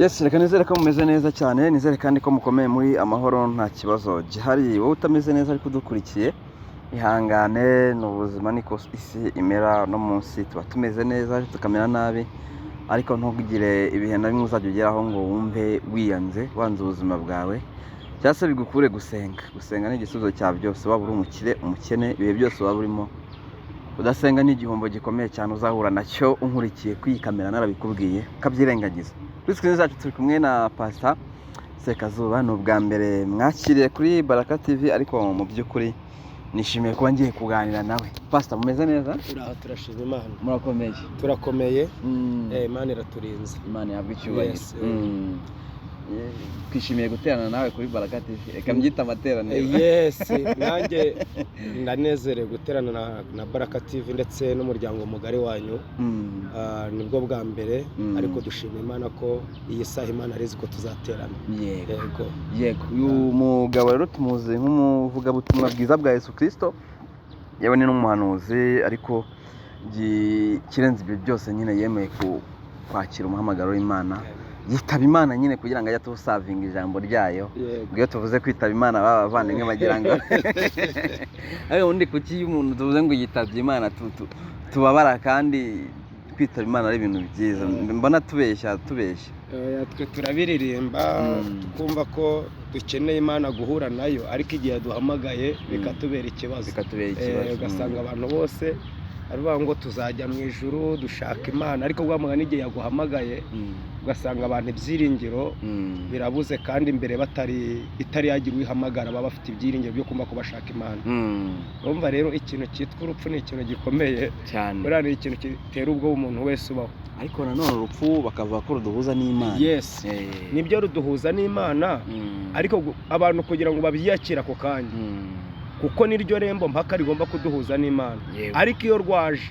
Yes, reka nizere ko mumeze neza cyane, nizere kandi ko mukomeye muri amahoro nta kibazo gihari. Wowe utameze neza ariko dukurikiye, ihangane n'ubuzima niko isi imera no munsi tuba tumeze neza tukamera nabi, ariko ntugire ibihe na bimwe uzajya ugeraho ngo wumve wiyanze, wanze ubuzima bwawe. Cyase bigukure gusenga. Gusenga ni igisubizo cya byose, waba uri umukire, umukene, ibihe byose waba urimo. Udasenga ni igihombo gikomeye cyane uzahura nacyo unkurikiye kwikamera narabikubwiye ukabyirengagiza. Kuri screen zacu turi kumwe na Pastor Sekazuba, ni ubwa mbere mwakiriye kuri Baraka TV, ariko mu by'ukuri nishimiye kuba ngiye kuganira nawe. Pastor, mumeze neza? Uraho, turashima Imana. Murakomeye? Turakomeye. Imana iraturinze. Imana yabwe icyubahiro. Twishimiye guterana nawe kuri Baraka TV. Reka mbyita amateraniro. Yes, nanjye ndanezerewe guterana na Baraka TV ndetse n'umuryango mugari wanyu. Nibwo bwa mbere, ariko dushima Imana ko iyi saha Imana arizi ko tuzaterana. Yego. Uyu mugabo rero tumuzi nk'umuvugabutumwa bwiza bwa Yesu Kristo. Yewe ni n'umuhanuzi, ariko kirenze ibyo byose nyine yemeye kwakira umuhamagaro w'Imana. Yitaba Imana nyine kugira ngo ajye tusavinga ijambo ryayo. Iyo tuvuze kwitaba Imana babavandimwe bagira ngo ayo undi kuki umuntu tuvuze ngo yitabye Imana tubabara, kandi kwitaba Imana ari ibintu byiza. Mbona tubeshya. Twe turabiririmba twumva ko dukeneye Imana guhura nayo, ariko igihe duhamagaye bikatubera ikibazo. Ugasanga abantu bose aravuga ngo tuzajya mu ijuru dushaka Imana, ariko bwamugana n'igihe yaguhamagaye ugasanga abantu ibyiringiro birabuze, kandi imbere itari yagira uyihamagara baba bafite ibyiringiro byo kumva ko bashaka Imana. Urumva rero ikintu cyitwa urupfu ni ikintu gikomeye cyane, buriya ni ikintu gitera ubwoba umuntu wese ubaho. Ariko nanone urupfu bakavuga ko ruduhuza n'Imana. Yes, nibyo ruduhuza n'Imana, ariko abantu kugira ngo babyiyakira ako kanya, kuko niryo rembo mpaka rigomba kuduhuza n'Imana. Ariko iyo rwaje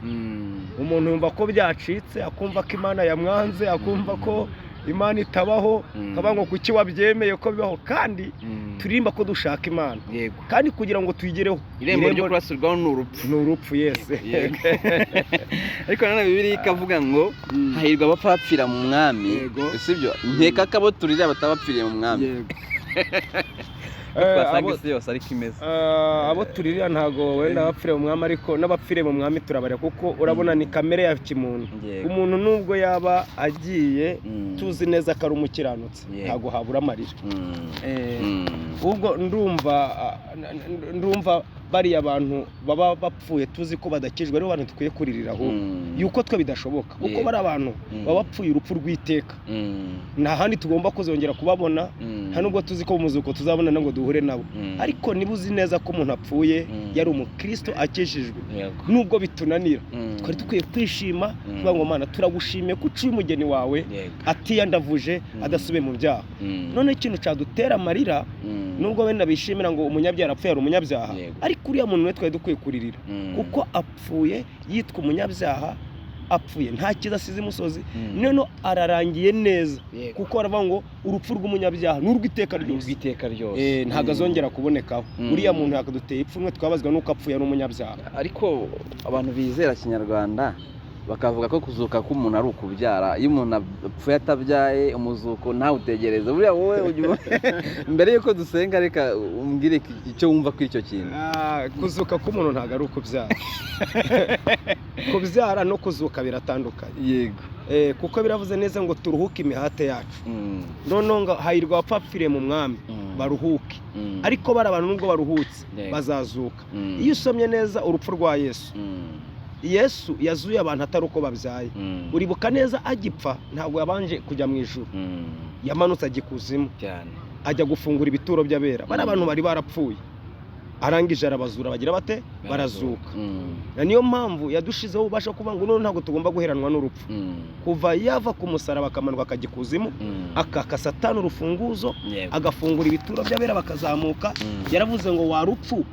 umuntu yumva ko byacitse, akumva ko Imana yamwanze, akumva ko Imana itabaho, akavuga ngo kuki wabyemeye ko bibaho, kandi turimba ko dushaka Imana. Kandi kugira ngo tuyigereho irembo ryo kurasirwaho ni urupfu. Yes. Ariko nanone Bibiliya ikavuga ngo hahirwa abapfa bapfira mu mwami, sibyo? Nkeka ko abo turira batabapfiriye mu mwami. Abo turirira ntago wenda bapfire mu mwami, ariko n'abapfire mu mwami turabare, kuko urabona ni kamere ya kimuntu. Umuntu nubwo yaba agiye tuzi neza ko ari umukiranutsi, ntago habura amarira. Ubwo ndumva bariya abantu baba bapfuye tuzi ko badakijwe, rero abantu tukwiye kuririra ahubwo yuko twe bidashoboka, kuko bari abantu baba bapfuye urupfu rw'iteka. Nta handi tugomba kuzongera kubabona, nta nubwo tuzi ko umuzuko tuzabona ngo duhure nabo. Ariko niba uzi neza ko umuntu apfuye yari umukristo akijijwe, nubwo bitunanira, twari dukwiye kwishima tuvuga ngo Mana turagushimiye ko uciye umugeni wawe atiyandavuje, adasubiye mu byaha. None ikintu cyadutera amarira, nubwo wenda bishimira ngo umunyabyaha apfuye ari umunyabyaha, ariko uriya muntu we twari dukwiye kuririra, kuko apfuye yitwa umunyabyaha, apfuye nta kiza asize imusozi, none ararangiye neza, kuko aravuga ngo urupfu rw'umunyabyaha n'urw'iteka ryose. Ntago azongera kubonekaho. Uriya muntu yakaduteye ipfunwe, twabazwa nuko apfuye ari umunyabyaha. Ariko abantu bizera Kinyarwanda bakavuga ko kuzuka k'umuntu ari ukubyara. Iyo umuntu apfuye atabyaye, umuzuko ntawe utegereza. Buriya wowe mbere yuko dusenga, reka umbwire icyo wumva kuri icyo kintu. Kuzuka k'umuntu ntago ari ukubyara. Kubyara no kuzuka biratandukanye. Yego. Kuko biravuze neza ngo turuhuke imihate yacu. None ngo hahirwa abapfiriye mu mwami baruhuke. Ariko bari abantu nubwo baruhutse bazazuka. Iyo usomye neza urupfu rwa Yesu yazuye abantu atari uko babyaye. Uribuka neza agipfa ntabwo yabanje kujya mu ijuru, yamanutse ajya ikuzimu, ajya gufungura ibituro by'abera. Bari abantu bari barapfuye, arangije arabazura, bagira bate? Barazuka. Niyo mpamvu yadushizeho ubasha kuvuga ngo none ntabwo tugomba guheranwa n'urupfu. Kuva yava ku musaraba akamanuka akajya ikuzimu, akaka Satani urufunguzo, agafungura ibituro by'abera bakazamuka. Yaravuze ngo warupfu,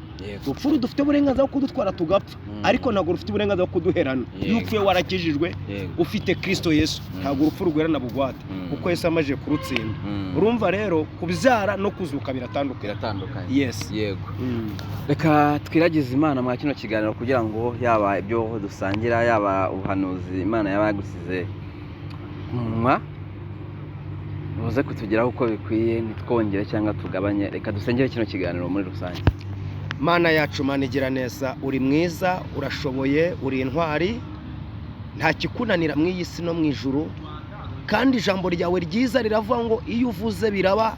urupfu dufite uburenganzira bwo kudutwara tugapfa, ariko ntabwo rufite uburenganzira bwo kuduherana. Iyo upfuye warakijijwe, ufite Kristo Yesu, ntabwo urupfu rugwerana bugwate, kuko Yesu amaje kurutsinda. Urumva rero kubyara no kuzuka biratandukanye. Yes. Yego. Reka twiragize Imana mwa kino kiganiro kugira ngo yaba ibyo dusangira, yaba ubuhanuzi Imana yaba yagusize mu munwa, uze kutugeraho uko bikwiye, ntitwongere cyangwa tugabanye. Reka dusengere kino kiganiro muri rusange. Mana yacu, Mana igira neza, uri mwiza, urashoboye, uri intwari, nta kikunanira mu iyi si no mu ijuru, kandi ijambo ryawe ryiza riravuga ngo iyo uvuze biraba,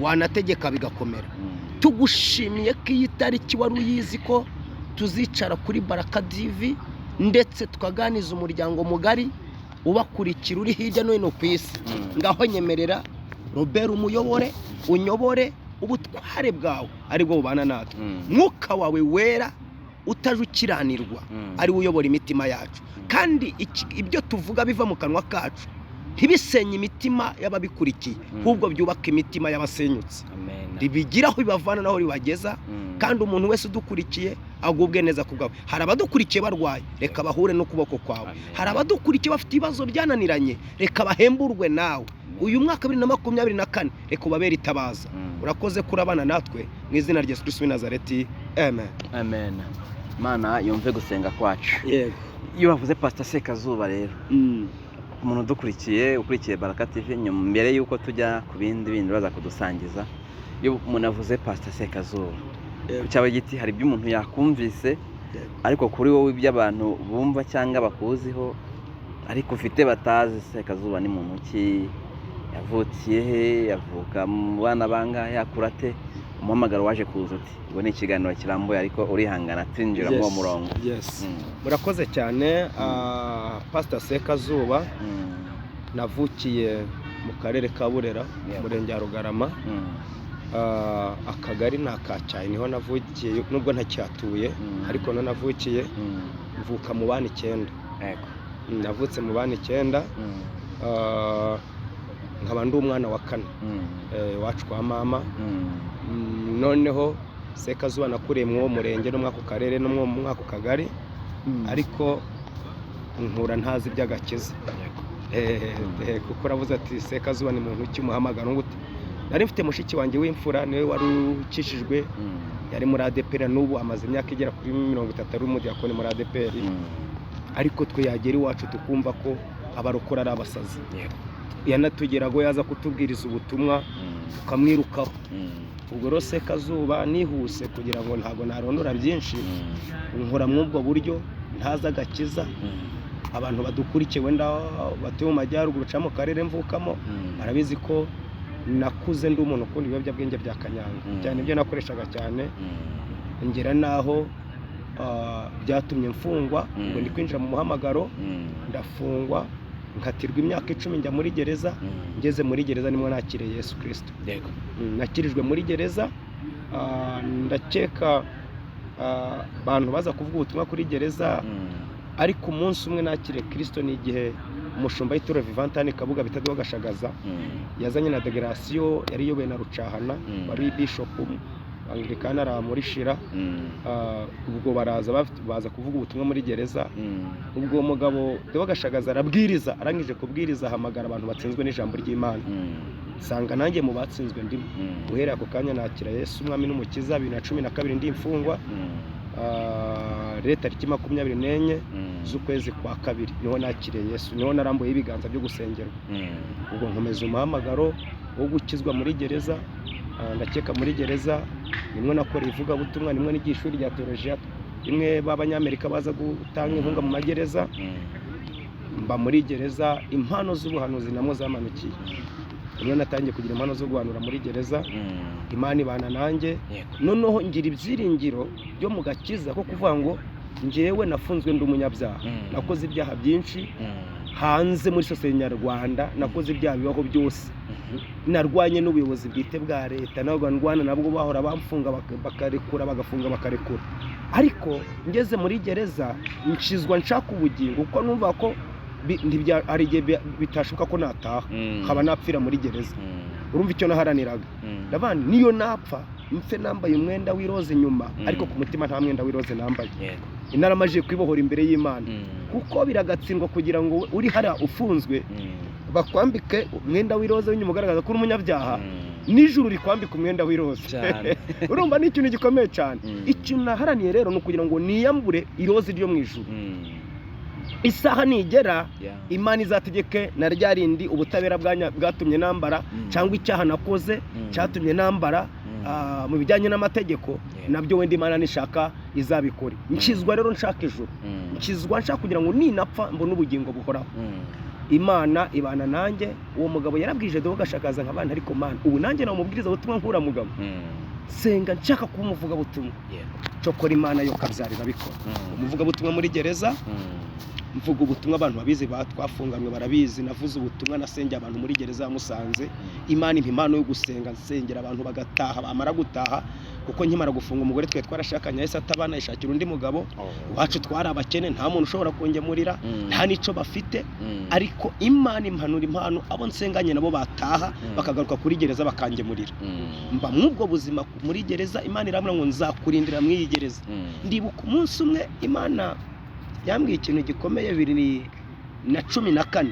wanategeka bigakomera. Tugushimiye ko iyi tariki wari uyizi ko tuzicara kuri Baraka TV ndetse tukaganiza umuryango mugari ubakurikira uri hirya no hino ku isi. Ngaho nyemerera Robert umuyobore, unyobore, ubutware bwawe ari bwo bubana natwe. Mwuka wawe wera utaje ukiranirwa ari uyobora imitima yacu, kandi ibyo tuvuga biva mu kanwa kacu ntibisenye imitima y'ababikurikiye, ahubwo byubaka imitima y'abasenyutse. Ribigiraho bibavana naho ribageza, kandi umuntu wese udukurikiye agubwe neza kubwawe. Hari abadukurikiye barwaye, reka bahure n'ukuboko kwawe. Hari abadukurikiye bafite ibibazo byananiranye, reka bahemburwe nawe. Uyu mwaka 2024 reka ubabere itabaza. Urakoze kurabana natwe mu izina rya Yesu Kristo w'i Nazareti. Amen. Amen. Mana yumve gusenga kwacu. Yego. Iyo bavuze Pastor Sekazuba rero, umuntu udukurikiye ukurikiye Baraka TV, mbere yuko tujya ku bindi baza kudusangiza, iyo umuntu avuze Pastor Sekazuba, cyawe giti hari ibyo umuntu yakumvise, ariko kuri wowe ibyo abantu bumva cyangwa bakuziho ariko ufite batazi, Sekazuba ni muntu ki, yavukiye he, yavuka mu bana bangahe, yakurate, umuhamagaro waje kuza uti. Ngo ni ikiganiro kirambuye ariko urihangana twinjira mu murongo. Yes. Murakoze cyane. Pastor Sekazuba navukiye mu karere ka Burera, murenge wa Rugarama, akagari nakacyaye, niho navukiye nubwo ntacyatuye, ariko no navukiye, mvuka mu bana 9. Navutse mu bana 9, nkaba ndi umwana wa 4 wacu kwa mama. Noneho Sekazuba nakuriye mu murenge no mwako karere no mu mwako kagari, ariko nkura ntazi by'agakiza. Kuko ravuze ati Sekazuba ni muntu cy'umuhamagaro ngute. Nari mfite mushiki wanjye w'imfura, niwe wari ukishijwe, yari muri ADPR, n'ubu amaze imyaka igera kuri 30 ari umudiyakoni muri ADPR. Ariko twe yagera iwacu tukumva ko abarokora ari abasazi. Yanatugerago yaza kutubwiriza ubutumwa tukamwirukaho. Ubwo rero Sekazuba nihuse kugira ngo ntago narondora byinshi, nkora mu ubwo buryo ntaza agakiza. Abantu badukurikiye wenda batuye mu majyaruguru cyangwa mu karere mvukamo barabizi ko nakuze ndi umuntu ukunda ibiyobyabwenge bya kanyanga, cyane ibyo nakoreshaga cyane, ngera naho byatumye mfungwa. Ngo ndi kwinjira mu muhamagaro, ndafungwa, nkatirwa imyaka 10 njya muri gereza. Ngeze muri gereza nimwe nakiriye Yesu Kristo. Nakirijwe muri gereza, ndakeka abantu baza kuvuga ubutumwa kuri gereza, ariko umunsi umwe nakiriye Kristo ni igihe umushumba y'ituro Vivantane Kabuga bitaduha gashagaza yazanye na delegation yari yoboye na Rucahana, wari bishop Anglikana ara muri Shira. Ubwo baza kuvuga ubutumwa muri gereza. Ubwo umugabo Dewa gashagaza arabwiriza, arangije kubwiriza ahamagara abantu batsinzwe n'ijambo ry'Imana. Sanga nanjye mu batsinzwe ndimo. Guhera ako kanya nakira Yesu umwami n'umukiza. 2012 ndi imfungwa, leta tariki 24 z'ukwezi kwa 2 niho nakiriye Yesu, niho narambuye ibiganza byo gusengerwa. Ubwo nkomeza umuhamagaro wo gukizwa muri gereza. Ndakeka muri gereza nimwe nakora ivuga butumwa, nimwe n'igishuri rya teologiya, imwe b'abanyamerika baza gutanga inkunga mu magereza. Mba muri gereza, impano z'ubuhanuzi namwe zamanukiye. Nimwe natangiye kugira impano zo guhanura muri gereza. Imana ibana nanjye, noneho ngira ibyiringiro byo mu gakiza ko kuvuga ngo ngewe nafunzwe ndi umunyabyaha, nakoze ibyaha byinshi hanze muri sosiyete nyarwanda, nakoze ibyaha bibaho byose, narwanye n'ubuyobozi bwite bwa leta, nabwo ndwana nabwo bahora bamfunga bakarekura, bagafunga bakarekura. Ariko ngeze muri gereza nshizwa nshaka ubugingo, kuko numva ko ari igihe bitashoboka ko nataha, nkaba napfira muri gereza. Urumva icyo naharaniraga, ndabandi niyo napfa mfe nambaye umwenda w'iroze inyuma, ariko ku mutima nta mwenda w'iroze nambaye. Inaramaje kwibohora imbere y'Imana, kuko biragatsindwa kugira ngo uri hara ufunzwe bakwambike umwenda w'iroze w'inyuma ugaragaza ko uri umunyabyaha, n'ijuru rikwambika umwenda w'iroze. Urumva ni ikintu gikomeye cyane. Ikintu naharaniye rero no kugira ngo niyambure iroze ryo mu ijuru. isaha nigera Imana izategeke na ryarindi ubutabera bwatumye nambara cyangwa icyaha nakoze cyatumye nambara mu bijyanye n'amategeko nabyo wenda Imana nishaka izabikora. Nkizwa rero nshaka ijuru, nkizwa nshaka kugira ngo ninapfa mbone ubugingo buhoraho. Imana ibana nanjye. Uwo mugabo yarabwije Deo gashakaza nk'abana, ariko Mana ubu nanjye namubwiriza ubutumwa nkura mugabo senga nshaka kuba umuvuga butumwa. Cyokora Imana yo kabyarira bikora. Umuvuga butumwa muri gereza, mvuga ubutumwa abantu babizi batwafunganwe barabizi. Navuze ubutumwa nasengera abantu muri gereza Musanze. Imana impano yo gusenga nsengera abantu bagataha, bamara gutaha kuko nkimara gufunga umugore twe twarashakanye yahise atabana yishakira undi mugabo. Iwacu twari abakene, nta muntu ushobora kungemurira, nta nico bafite, ariko Imana impanura impano abo nsenganye nabo bataha bakagaruka kuri gereza bakangemurira. Mba mwubwo buzima muri gereza. Imana irambwira ngo nzakurindira mw'iyi gereza. Ndibuka umunsi umwe Imana yambwiye ikintu gikomeye 2014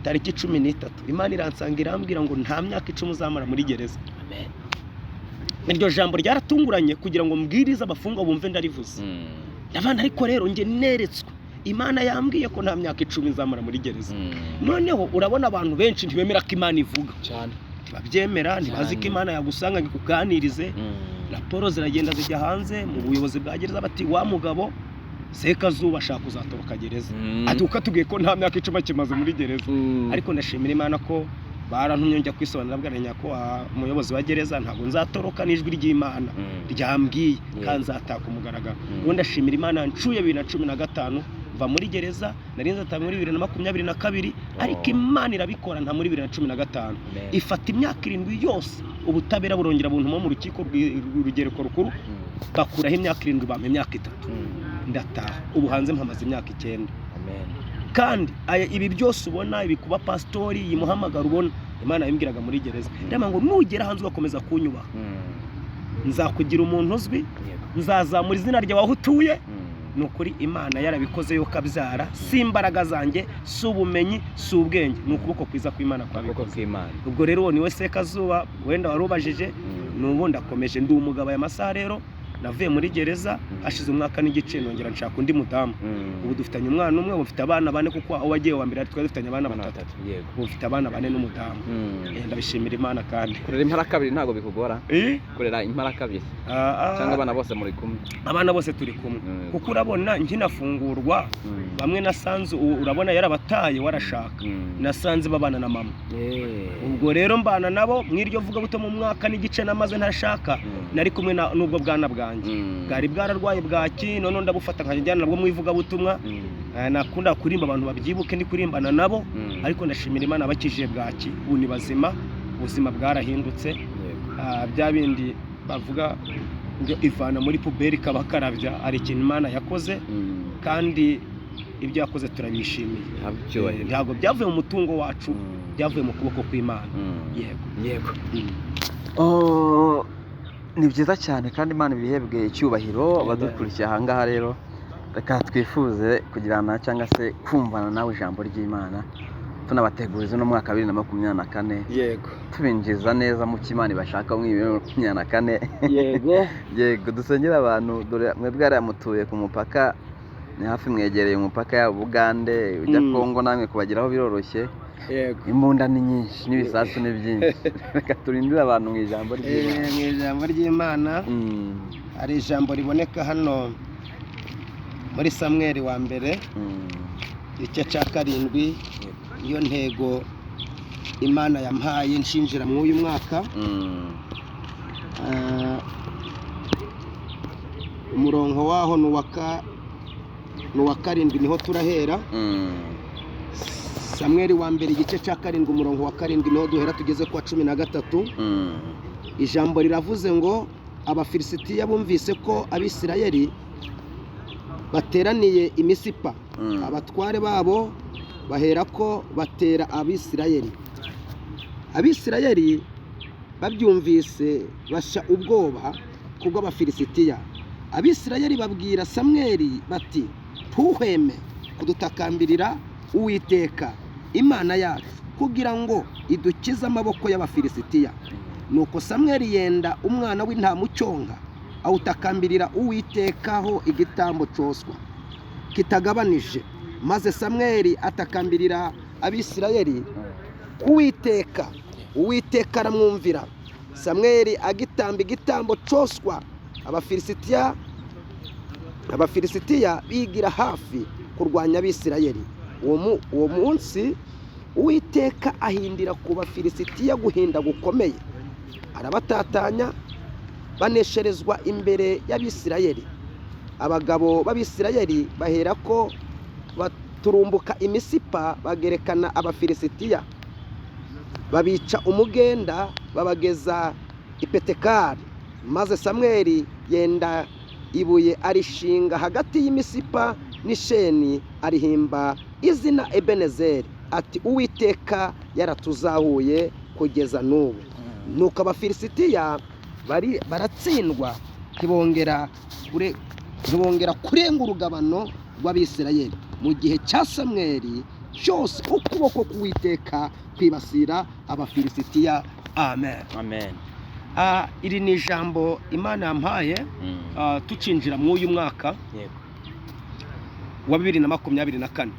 tariki 13 Imana iransanga irambwira ngo nta myaka 10 uzamara muri gereza. Amen. Iryo jambo ryaratunguranye kugira ngo mbwirize abafungwa bumve ndarivuze. Ndabana ariko rero nge neretswe Imana yambwiye ko nta myaka 10 izamara muri gereza. Noneho urabona abantu benshi ntibemera ko Imana ivuga cyane, babyemera ntibazi ko Imana yagusanga ngikuganirize. Raporo ziragenda zijya hanze mu buyobozi bwa gereza bati wa mugabo Sekazuba ashaka kuzatoroka gereza. Ati ukatubwiye ko nta myaka 10 kimaze muri gereza. Ariko ndashimira Imana ko barantumye njya kwisobanura bwaranya ko umuyobozi wa gereza ntabwo nzatoroka n'ijwi ry'Imana ryambwiye kanzataka umugaragaro. Ubu ndashimira Imana ncuye 2015 mva muri gereza, nari nzata muri 2022, ariko Imana irabikora nta muri 2015. Ifata imyaka 7 yose ubutabera burongera buntu mu rukiko rw'urugereko rukuru bakuraho imyaka 7 bampa imyaka 3. Ndataha ubu hanze mpamaze imyaka 9. Amen. Kandi ibi byose ubona ibi kuba pastori yimuhamagara ubona Imana yimbwiraga muri gereza. Ndama ngo nugera hanze ugakomeza kunyubaha, nzakugira umuntu uzwi, nzazamura izina ryawe aho utuye. Nukuri Imana yarabikoze yo kabyara, si imbaraga zanjye, si ubumenyi, si ubwenge, nukuboko kwiza kw'Imana kwabikoze. Ubwo rero uwo niwe Sekazuba wenda warubajije. Nubu ndakomeje ndi umugabo ya masaha rero. Navuye muri gereza hashize umwaka n'igice nongera nshaka undi mudamu. Ubu dufitanye umwana umwe, ufite abana 4 kuko aho wagiye wa mbere twari dufitanye abana 3. Ubu ufite abana 4 n'umudamu. Ndabishimira Imana kandi. Kurera impara kabiri ntago bikugora? Kurera impara kabiri. Cyangwa abana bose muri kumwe? Abana bose turi kumwe. Kuko urabona nkinafungurwa bamwe nasanze urabona yarabataye warashaka. Nasanze babana na mama. Ubwo rero mbana nabo mwiryo vuga buto mu mwaka n'igice namaze ntashaka. Nari kumwe n'ubwo bwana bwari bwararwaye bwaki, none ndabufata nkajyana nabwo mwivuga butumwa. Nakunda kurimba abantu babyibuke ndi kurimbana nabo, ariko ndashimira Imana abakijije bwaki ubu ni bazima, ubuzima bwarahindutse. Bya bindi bavuga ngo ivana muri puberi kabakarabya, ari ikintu Imana yakoze kandi ibyo yakoze turabishimiye. Ntabwo byavuye mu mutungo wacu, byavuye mu kuboko kw'Imana. Yego. Ni byiza cyane kandi Imana ibihebwe icyubahiro. Abadukurikiye ahangaha rero reka twifuze kugirana cyangwa se kumvana nawe ijambo ry'Imana, tunabateguriza no mwaka 2024. Yego. Tubinjiza neza mu kimana bashaka mu 2024. Yego dusengera abantu. Dore mwebwe ari amutuye ku mupaka, ni hafi mwegereye umupaka ya Bugande ujya Kongo, namwe kubagiraho biroroshye. Yego. Imbunda ni nyinshi n'ibisasu ni byinshi. Reka turindire abantu mu ijambo ry'Imana. Mu ijambo ry'Imana hari ijambo riboneka hano muri Samuel wa mbere igice cya 7. Iyo ntego Imana yampaye nshinjira mu uyu mwaka. Umurongo waho nuwa 7 niho turahera. Samuel wa mbere igice cya 7 umurongo wa 7 niho duhera tugeze kwa 13. Ijambo riravuze ngo Abafilisitiya bumvise ko Abisirayeli bateraniye i Misipa. Abatware babo bahera ko batera Abisirayeli. Abisirayeli babyumvise basha ubwoba kubwo Abafilisitiya. Abisirayeli babwira Samweli bati ntuhweme kudutakambirira Uwiteka Imana yacu kugira ngo idukize amaboko y'Abafilisitiya. Nuko Samweli yenda umwana w'intama ucyonga awutakambirira Uwitekaho igitambo cyoswa kitagabanije maze Samweli atakambirira Abisirayeli Uwiteka aramwumvira. Samweli agitamba igitambo coswa, Abafilisitiya bigira hafi kurwanya Abisirayeli. Uwo munsi Uwiteka ahindira ku Bafilisitiya guhinda gukomeye, arabatatanya banesherezwa imbere y'Abisirayeli. Abagabo b'Abisirayeli baherako baturumbuka imisipa bagerekana Abafilisitiya, babica umugenda babageza Ipetekari. Maze Samweli yenda ibuye arishinga hagati y'imisipa n'Isheni, arihimba izina Ebenezeri, ati Uwiteka yaratuzahuye kugeza n'ubu. Nuko Abafilisitiya baratsindwa, ntibongera kurenga urugabano rw'Abisirayeli. Mu gihe cya Samweli cyose ukuboko k'Uwiteka kwibasira Abafilisitiya. Amen. Amen. Iri ni ijambo Imana yampaye tucinjira mu uyu mwaka wa 2024.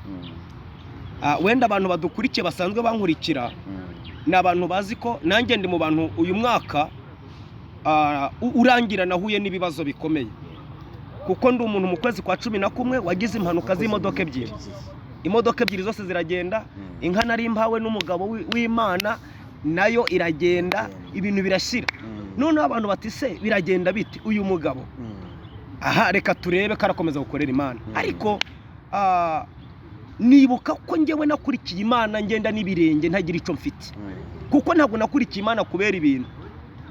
Wenda abantu badukurikiye basanzwe bankurikira ni abantu bazi ko nanjye ndi mu bantu uyu mwaka urangira nahuye n'ibibazo bikomeye, kuko ndi umuntu mu kwezi kwa 11 wagize impanuka z'imodoka ebyiri. Imodoka ebyiri zose ziragenda, inka nari mpawe n'umugabo w'Imana nayo iragenda, ibintu birashira. None abantu bati se biragenda biti uyu mugabo? Reka turebe karakomeza gukorera Imana. Ariko nibuka ko njyewe nakurikiye Imana ngenda n'ibirenge ntagira ico mfite, kuko ntabwo nakurikiye Imana kubera ibintu,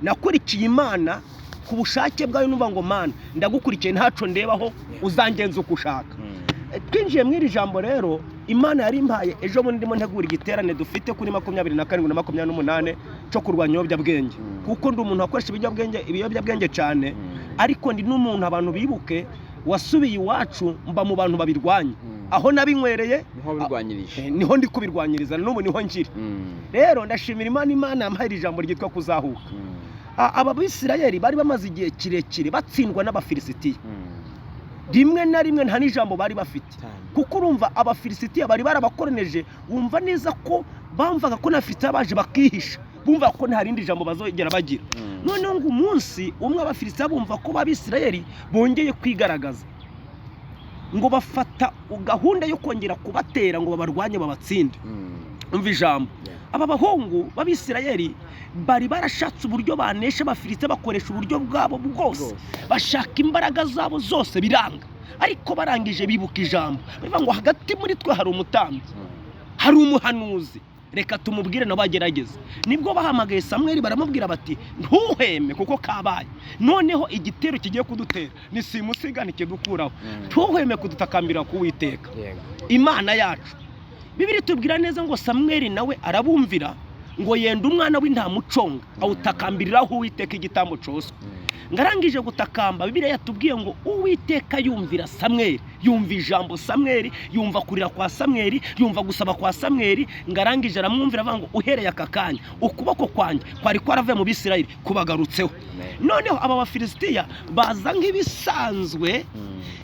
nakurikiye Imana ku bushake bwayo. Numva ngo Mana ndagukurikiye, ntaco ndebaho, uzangenza uko ushaka. Twinjiye mw'iri jambo rero Imana yari impaye ejo bundi ndimo ntegura igiterane dufite kuri 27 na 28 cyo kurwanya ibiyobyabwenge, kuko ndi umuntu wakoresha ibiyobyabwenge cyane. Ariko ndi n'umuntu abantu bibuke wasubiye iwacu mba mu bantu babirwanya. Aho nabinywereye niho ndi kubirwanyiriza, n'ubu niho nkiri. Rero ndashimira Imana yampaye ijambo ryitwa kuzahuka. Aba Bisirayeli bari bamaze igihe kirekire batsindwa n'Abafilisitiya. Rimwe na rimwe nta n'ijambo bari bafite, kuko urumva Abafilisitiya bari barabakoreneje. Wumva neza ko bamvaga ko n'Abafilistiya baje bakihisha, bumva ko nta rindi jambo bazogera bagira. Noneho ngo umunsi umwe Abafilisitiya bumva ko Abisirayeli bongeye kwigaragaza, ngo bafata gahunda yo kongera kubatera ngo babarwanye babatsinde. Umva ijambo, aba bahungu b'Abisirayeli bari barashatse uburyo banesha Abafilisitiya bakoresha uburyo bwabo bwose, bashaka imbaraga zabo zose biranga. Ariko barangije bibuka ijambo, bivuga ngo hagati muri twe hari umutambyi, hari umuhanuzi, reka tumubwire nabagerageza. Nibwo bahamagaye Samweli baramubwira bati ntuheme kuko kabaye, noneho igitero kigiye kudutera ni simusigane kidukuraho, ntuheme kudutakambira ku Uwiteka Imana yacu. Bibiri tubwira neza ngo Samweli nawe arabumvira, ngo yenda umwana w'intamuconga awutakambiriraho Uwiteka igitambo cyose. Ngarangije gutakamba, Bibiliya yatubwiye ngo Uwiteka yumvira Samweli, yumva ijambo Samweli, yumva kurira kwa Samweli, yumva gusaba kwa Samweli. Ngarangije aramwumvira avuga ngo uhereye aka kanya ukuboko kwanjye kwari kwaravuye mu Bisirayeli kubagarutseho. Noneho aba Bafilisitiya baza nk'ibisanzwe,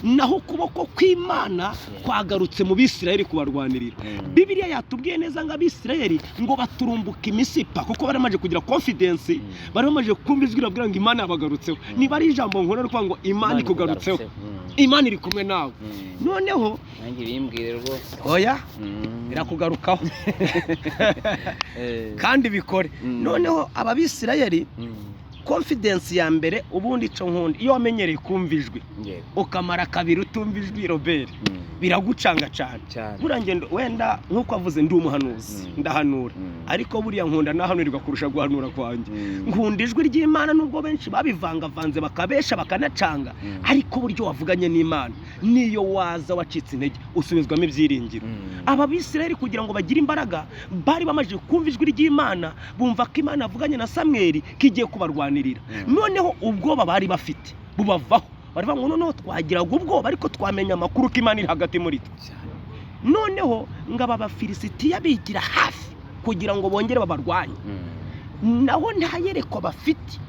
naho ukuboko kw'Imana kwagarutse mu Bisirayeli kubarwanirira. Bibiliya yatubwiye neza ngo Abisirayeli ngo baturumbuka imisipa, kuko baramaje kugira confidence, baramaje kumva ijwi rabwira ngo Imana yabagarutseho. Niba ari ijambo nkora rwo ngo Imana ikugarutseho, Imana iri kumwe nawe. Noneho nanjye bimbwire rwose oya irakugarukaho kandi bikore. Noneho aba Bisirayeli confidence ya mbere ubundi cyo nkundi, iyo wamenyereye kumva ijwi ukamara kabiri utumva ijwi Robert biragucanga cyane. Burangendo wenda nkuko avuze ndi umuhanuzi ndahanura, ariko buriya nkunda nahanurirwa kurusha guhanura kwanjye. Nkunda ijwi ry'Imana nubwo benshi babivangavanze bakabesha bakanacanga, ariko buryo wavuganye n'Imana niyo waza wacitse intege usubizwamo ibyiringiro. Aba Bisirayeli kugira ngo bagire imbaraga bari bamaje kumva ijwi ry'Imana, bumva ko Imana yavuganye na Samweli kigiye kubarwanirira. Noneho ubwoba bari bafite bubavaho, barivuga ngo noneho twagiraga ubwoba ariko twamenya amakuru ko Imana iri hagati muri twe. Noneho ngaba Abafilisitiya bigira hafi kugira ngo bongere babarwanye, naho nta yerekwa bafite,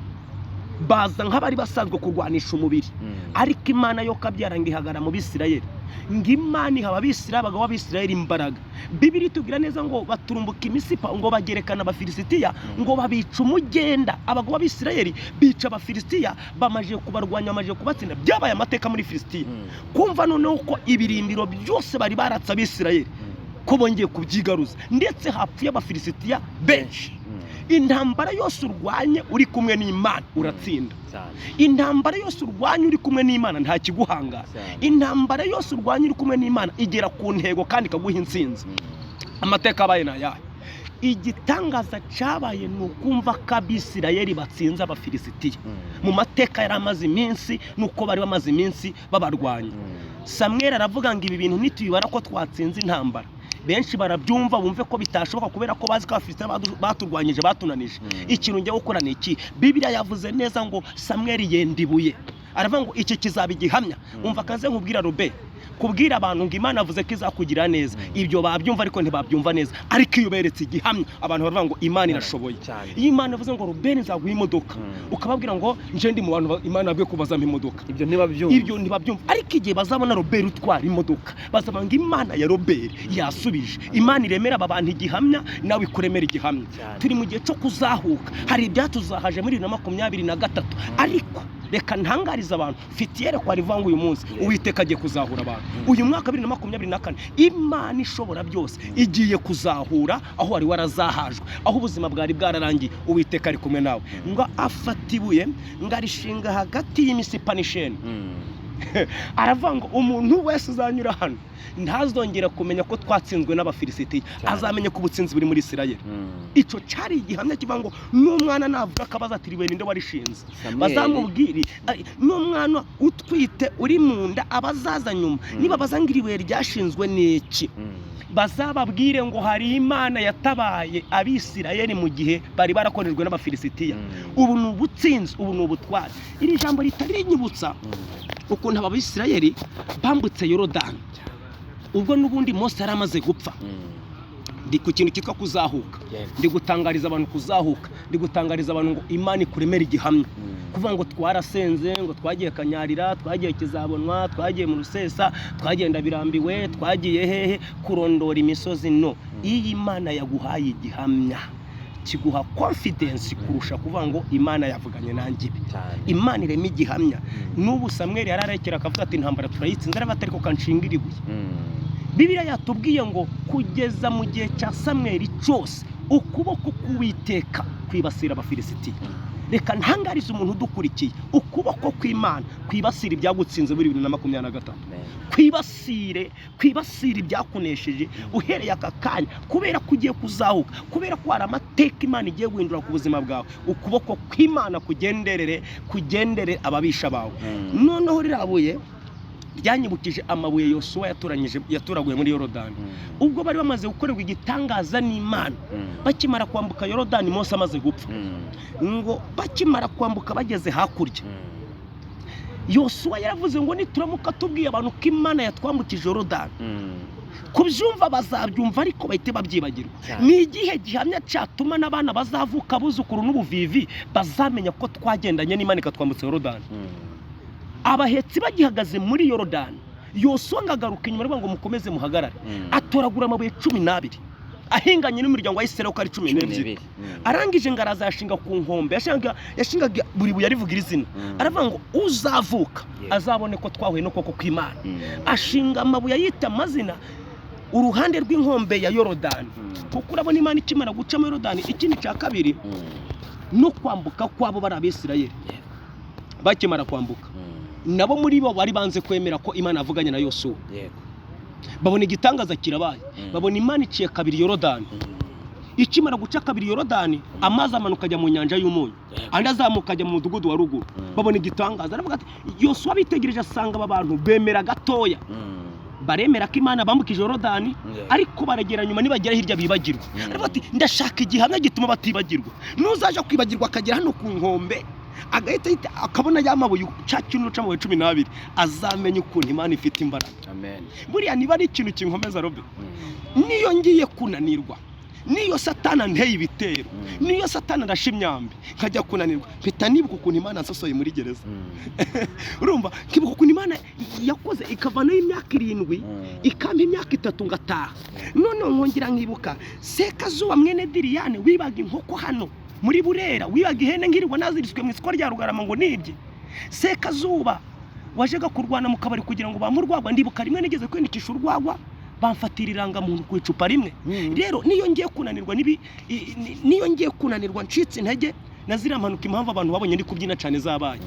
baza nk'abari basanzwe kurwanisha umubiri. Ariko Imana yo kabyara ngo ihagara mu Bisirayeli. ngo Imana iha abisirayeli abagabo b'Abisirayeli imbaraga. Bibiri tubwira neza ngo baturumbuka imisipa ngo bagerekana abafilisitiya ngo babica umugenda. Abagabo b'Abisirayeli bica abafilisitiya bamaje kubarwanya, bamaje kubatsinda. Byabaye amateka muri Filisitiya. Kumva noneho ko ibirindiro byose bari baratse Abisirayeli ko bongeye kubyigaruza, ndetse hapfuye abafilisitiya benshi. Intambara yose urwanye uri kumwe n'Imana uratsinda. Intambara yose urwanye uri kumwe n'Imana nta kiguhangara. Intambara yose urwanye uri kumwe n'Imana igera ku ntego kandi ikaguha intsinzi. Amateka abaye nayahe. Igitangaza cyabaye nukumva ko Abisirayeli batsinze abafilisitiya. Mu mateka yari amaze iminsi nuko bari bamaze iminsi babarwanya. Samweli aravuga ngo ibi bintu nitubibara ko twatsinze intambara, benshi barabyumva bumve ko bitashoboka kubera ko bazi ko Abafilisitiya baturwanyije batunanije. Ikintu njya gukora ni iki? Bibiliya yavuze neza ngo Samweli yenda ibuye. Aravuga ngo iki kizaba igihamya. Umva kaze nkubwira Robe, kubwira abantu ngo Imana avuze ko izakugira neza, ibyo babyumva ariko ntibabyumva neza. Ariko iyo beretse igihamya abantu baravuga ngo Imana irashoboye. Iyo Imana avuze ngo Robe nzaguha imodoka, ukababwira ngo nje ndi mu bantu Imana yabwiye ko bazampa imodoka, ibyo ntibabyumva. Ariko igihe bazabona Robe utwara imodoka, bazabanga Imana ya Robe yasubije. Imana iremera aba bantu igihamya, nawe ikuremera igihamya. Turi mu gihe cyo kuzahuka, hari ibyatuzahaje muri 2023, ariko reka ntangariza abantu fitiyere kwa rivanga uyu munsi Uwiteka agiye kuzahura abantu. Uyu mwaka 2024 Imana ishobora byose igiye kuzahura aho wari warazahajwe, aho ubuzima bwari bwararangiye. Uwiteka ari kumwe nawe ngo afatibuye ngarishinga hagati y'imisipa n'isheni. Aravuga ngo umuntu wese uzanyura hano ntazongera kumenya ko twatsinzwe n'abafilisitiya, azamenye ko ubutsinzi buri muri Isirayeli. Ico cyari igihamya kivuga ngo n'umwana navuga kabaza ati riwe ninde warishinze, bazamubwire n'umwana utwite uri mu nda abazaza nyuma niba bazangiriwe ryashinzwe n'iki, bazababwire ngo hari Imana yatabaye Abisirayeli mu gihe bari barakorerwe n'abafilisitiya. Ubu ni ubutsinzi, ubu ni ubutwari. Iri jambo ritarinyibutsa ukuntu Abisirayeli bambutse Yorodani ubwo n'ubundi Mose yari amaze gupfa. Ndi ku kintu kitwa kuzahuka, ndi gutangariza abantu kuzahuka, ndi gutangariza abantu ngo Imana ikuremera igihamya. Kuvuga ngo twarasenze, ngo twagiye Kanyarira, twagiye Kizabonwa, twagiye mu Rusesa, twagenda Birambiwe, twagiye hehe kurondora imisozi. No, iyi Imana yaguhaye igihamya kiguha confidence kurusha kuvuga ngo Imana yavuganye nanjye. Imana irema igihamya. N'ubu Samweli yararekera akavuga ati intambara turayitsinze, arabatari ko kanshingira ibuye. Bibiliya yatubwiye ngo kugeza mu gihe cya Samweli cyose ukuboko k'Uwiteka kwibasira abafilisitiya. Reka ntangarize umuntu udukurikiye, ukuboko kw'Imana kwibasira ibyagutsinze muri 2023. Kwibasira ibyakunesheje uhereye aka kanya, kubera kugiye kuzahuka, kubera ko hari amateka Imana igiye guhindura ku buzima bwawe. Ukuboko kw'Imana kugendere ababisha bawe. Noneho rirabuye ryanyibukije amabuye Yosuwa yaturaguye muri Yorodani. Ubwo bari bamaze gukorerwa igitangaza n'Imana, bakimara kwambuka Yorodani Mose amaze gupfa, ngo bakimara kwambuka bageze hakurya, Yosuwa yaravuze ngo nituramuka tubwiye abantu ko Imana yatwambukije Yorodani, kubyumva bazabyumva ariko bahite babyibagirwa. Ni igihe gihamya cyatuma n'abana bazavuka buzukuru n'ubuvivi bazamenya ko twagendanye n'Imana ikatwambutsa Yorodani. Abahetsi bagihagaze muri Yorodani, Yosuwa ngagaruka inyuma aravuga ngo mukomeze muhagarare. Atoragura amabuye 12 ahinganye n'umuryango wa Isirayeli ko ari 12. Arangije ngaraza yashinga ku nkombe, yashingaga buri buye arivugira izina. Aravuga ngo uzavuka azabone ko twahuye no koko kw'Imana. Ashinga amabuye yita amazina uruhande rw'inkombe ya Yorodani, kuko urabona Imana ikimara guca mu Yorodani. Ikindi cya kabiri no kwambuka kwabo bari Abisirayeli, bakimara kwambuka nabo muri bo bari banze kwemera ko Imana avuganye na Yosuwa. Babona igitangaza kirabaye, babona Imana iciye kabiri Yorodani. Ikimara guca kabiri Yorodani, amazi amanuka ajya mu nyanja y'umunyu, andi azamuka ajya mu mudugudu wa ruguru. Babona igitangaza, aravuga ati Yosuwa bitegereje asanga aba bantu bemera gatoya, baremera ko Imana bambukije Yorodani, ariko baragera nyuma nibagera hirya bibagirwa. Aravuga ati ndashaka igihamya gituma batibagirwa. Nuzaje kwibagirwa akagera hano ku nkombe agahita akabona yamabuye cyacyuno cy'amabuye 12, azamenye ukuntu Imana ifite imbaraga. Amen. Buriya niba ari ikintu kinkomeza Robe, niyo ngiye kunanirwa, niyo satana nteye ibitero niyo satana arashe imyambi nkajya kunanirwa mpita nibuka ukuntu Imana nsosoye muri gereza urumva nkibuka ukuntu Imana yakoze ikavanaho imyaka 7 ikampa imyaka 3 ngataha none nkongera nkibuka Sekazuba mwene Diriyane wibaga inkoko hano muri Burera wibaga ihene ngirirwa naziriswe mu isoko rya Rugarama ngo nibye Sekazuba wajega kurwana mu kabari kugira ngo bamurwagwa ndibuka rimwe nigeze kwindikisha urwagwa bamfatiriranga muntu ku icupa rimwe rero niyo ngiye kunanirwa ncitse intege nazira mpanuka impamvu abantu babonye ndi kubyina cyane zabaye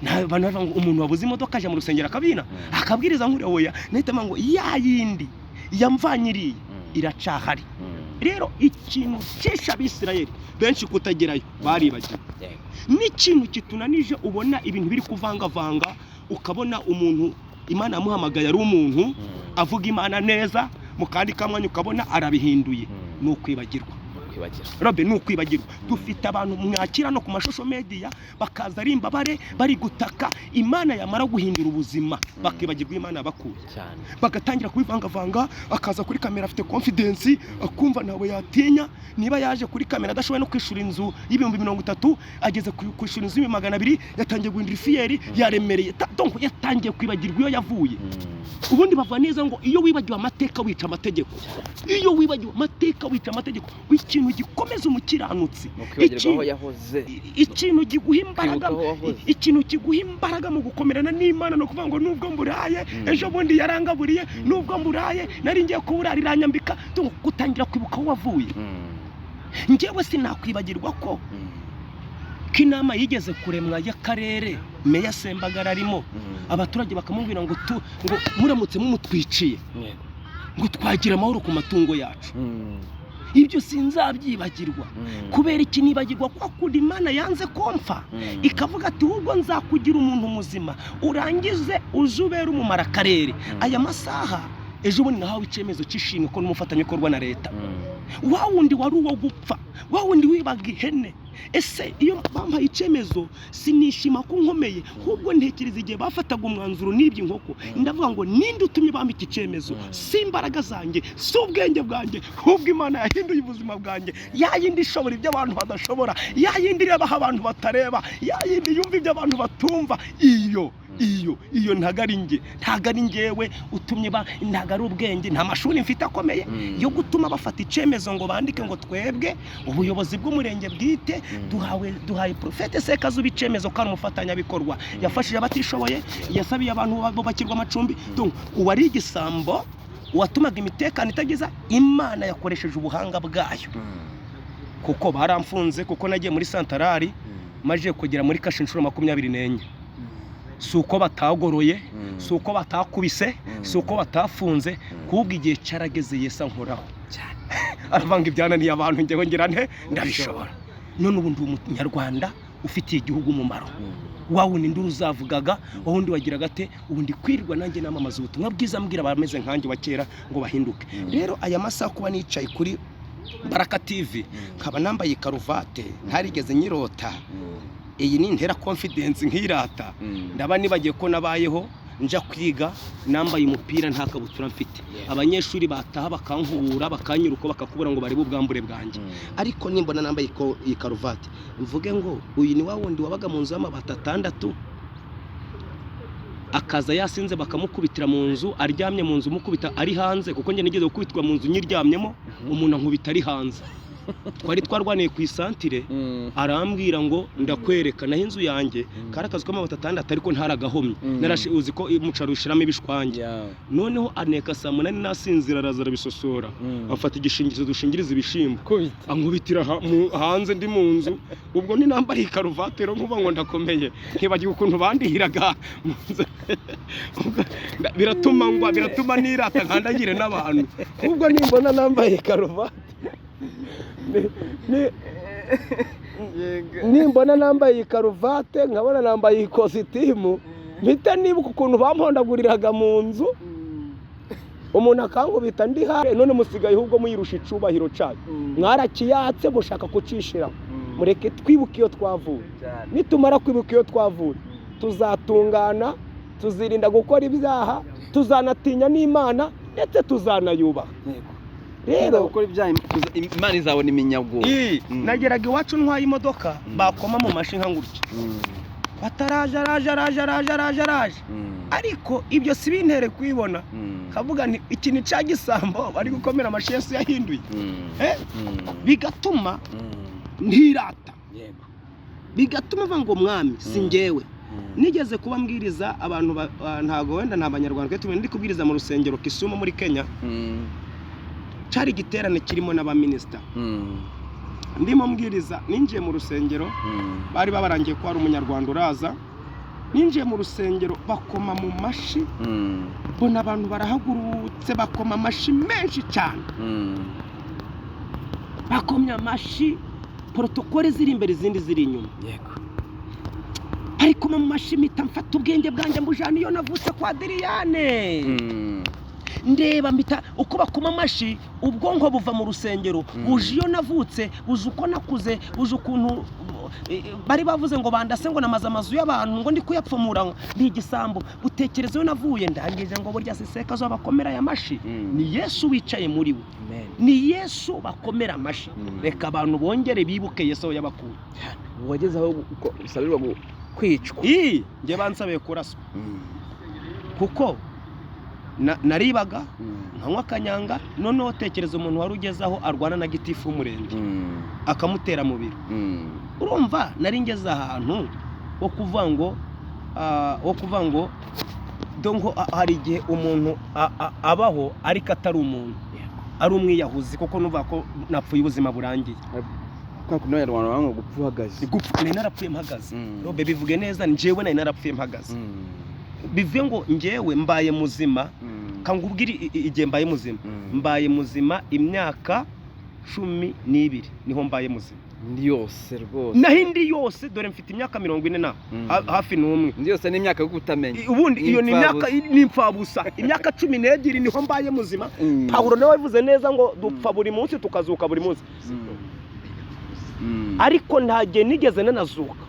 abantu bavuga ngo umuntu wabuze imodoka aje mu rusengero akabina akabwiriza nkure oya nahitamo ngo yayindi yamvanyiriye iracahari rero ikintu cyesha Abisirayeli benshi kutagerayo baribagiwe n'ikintu kitunanije ubona ibintu biri kuvangavanga ukabona umuntu Imana yamuhamagaye ari umuntu avuga Imana neza mu kandi kamwanya ukabona arabihinduye no kwibagirwa Robe no kwibagirwa dufite abantu mwakira no ku mashosho media bakaza ari imbabare bari gutaka Imana yamara guhindura ubuzima bakibagirwa Imana bakuye cyane bagatangira kubivangavanga akaza kuri kamera afite confidence akumva nawe yatinya niba yaje kuri kamera adashoboye no kwishura inzu y'ibihumbi 30 ageze kwishura inzu 200 yatangiye guhindura ifiyeri yaremereye donc yatangiye kwibagirwa iyo yavuye ubundi bava neza ngo iyo wibagiwe amateka wica amategeko iyo wibagiwe amateka wica amategeko ikintu gikomeza umukiranutsi ikintu kiguha imbaraga mu gukomerana n'Imana no kuvuga ngo nubwo mburaye ejo bundi yarangaburiye nubwo mburaye nari ngiye kuburarira nyambika gutangira kwibuka aho wavuye ngewe sinakwibagirwa ko kinama yigeze kuremwa y'akarere meya Sembagara arimo abaturage bakamubwira ngo muramutse mumutwiciye ngo twagira amahoro ku matungo yacu ibyo sinzabyibagirwa kubera iki nibagirwa kwa kundi Imana yanze komfa ikavuga ati ubwo nzakugira umuntu muzima urangize uzubera umumara karere aya masaha ejo bundi nahawe icemezo cy'ishimwe ko n'umufatanyabikorwa na leta wa wundi wari uwo gupfa wa wundi wibaga ihene ese iyo bampaye icemezo sinishima ko nkomeye ahubwo ntekereza igihe bafataga umwanzuro n'ibyo inkoko ndavuga ngo ninde utumye bambika icemezo si imbaraga zanjye si ubwenge bwanjye ahubwo Imana yahinduye ubuzima bwanjye yayindi ishobora ibyo abantu badashobora yayindi ireba aho abantu batareba yayindi yumva ibyo abantu batumva iyo ntagari ngewe utumye ntagari ubwenge nta mashuri mfite akomeye yo gutuma bafata icemezo ngo bandike ngo twebwe ubuyobozi bw'umurenge bwite duhaye Profete Sekazuba icemezo kandi umufatanyabikorwa yafashije abatishoboye yasabiye abantu bakirwa amacumbi uwari igisambo watumaga imitekano itagiza Imana yakoresheje ubuhanga bwayo kuko baramfunze kuko nagiye muri santarari maje kugera muri kashe inshuro 24 suko batagoroye suko batakubise suko batafunze kubwo igihe carageze Yesa nkoraho cyane aravanga ibyananiye abantu ngewe ngira nte ndabishobora none ubundi umunyarwanda ufitiye igihugu umumaro wawundi nduru zavugaga wawundi wagira gate ubundi kwirirwa nanjye namamaza ubutumwa bwiza mbwira abameze nkanjye bakera ngo bahinduke rero aya masaha kuba nicaye kuri Baraka TV nkaba nambaye karuvate ntarigeze nyirota iyi ni intera confidence nkirata ndaba nibagiye ko nabayeho nja kwiga nambaye umupira nta kabutura mfite abanyeshuri bataha bakankubura bakanyiruko bakakubura ngo bari bubwambure bwanjye ariko nimbona nambaye ko iyi karuvati mvuge ngo uyu ni wa wundi wabaga mu nzu y'amabati 6 akaza yasinze bakamukubitira mu nzu aryamye mu nzu mukubita ari hanze kuko nge nigeze gukubitwa mu nzu nyiryamyemo umuntu ankubita ari hanze twari twarwaniye ku isantire arambwira ngo ndakwereka naho inzu yanjye karakazi k'amabati 6 ariko ntaragahomye narashiuzi ko mucarushiramo ibishwange noneho aneka saa 8 nasinzira arazara bisosora afata igishingirizo dushingiriza ibishimbo ankubitira hanze ndi mu nzu ubwo ni nambaye ikaruvate rero nkuba ngo ndakomeye nkibagiye ukuntu bandihiraga biratuma nirata nkandagire n'abantu ubwo nimbona nambaye ikaruvate nimbona nambaye ikaruvate nkabona nambaye ikositimu mpita nibuka ukuntu bampondaguriraga mu nzu umuntu akankubita ndi hafi none musigaye ahubwo muyirusha icubahiro cyayo mwarakiyatse mushaka kucishira mureke twibuka iyo twavuye nitumara kwibuka iyo twavuye tuzatungana tuzirinda gukora ibyaha tuzanatinya n'Imana ndetse tuzanayubaha rero gukora ibyaha Imana izabona iminyago. nageraga iwacu ntwaye imodoka bakoma mu mashinga ngutya bataraje araje ariko ibyo si bintere kwibona kavuga nti ikintu cya gisambo bari gukomera amashi Yesu yahinduye bigatuma ntirata bigatuma ngo mwami si njyewe nigeze kuba mbwiriza abantu ntago wenda nta banyarwanda twe tumwe ndi kubwiriza mu rusengero Kisumu muri Kenya cyari giterane kirimo n'abaminister ndimo mbwiriza ninjiye mu rusengero bari babarangiye ko ari umunyarwanda uraza ninjiye mu rusengero bakoma mu mashi bona abantu barahagurutse bakoma amashi menshi cyane bakomya amashi protokole ziri imbere izindi ziri inyuma yego ariko mu mashi mita mfata ubwenge bwanjye mbujana iyo navutse kwa Diriyane ndeba mbita uko bakoma amashi ubwonko buva mu rusengero buje iyo navutse buje uko nakuze buje ukuntu bari bavuze ngo bandase ngo namaze amazu y'abantu ngo ndi kuyapfumura ndi igisambo butekereza yo navuye ndangije ngo burya Sekazuba bakomera ya mashi ni Yesu wicaye muri we ni Yesu bakomera amashi reka abantu bongere bibuke Yesu yabakuye wageze aho usabirwa kwicwa nge bansabe kuraswa kuko naribaga nkanywa akanyanga noneho tekereza umuntu wari ugeze aho arwana na gitifu w'umurenge akamutera mu biro urumva nari ngeze ahantu wo kuvuga ngo dongo hari igihe umuntu abaho ariko atari umuntu ari umwiyahuzi kuko numva ko napfuye ubuzima burangiye kwa kuno yarwana wango gupfa uhagaze nari narapfuye mpagaze robe bivuge neza njyewe nari narapfuye mpagaze bivuye ngo njyewe mbaye muzima kangubwira igihe mbaye muzima mbaye muzima imyaka 12 niho mbaye muzima ndi yose rwose nahindi yose dore mfite imyaka 40 na hafi n'umwe ndi yose ni imyaka yo kutamenya ubundi iyo ni imyaka n'impfabusa imyaka 12 niho mbaye muzima Paulo nawe yavuze neza ngo dupfa buri munsi tukazuka buri munsi ariko ntagiye nigeze nanazuka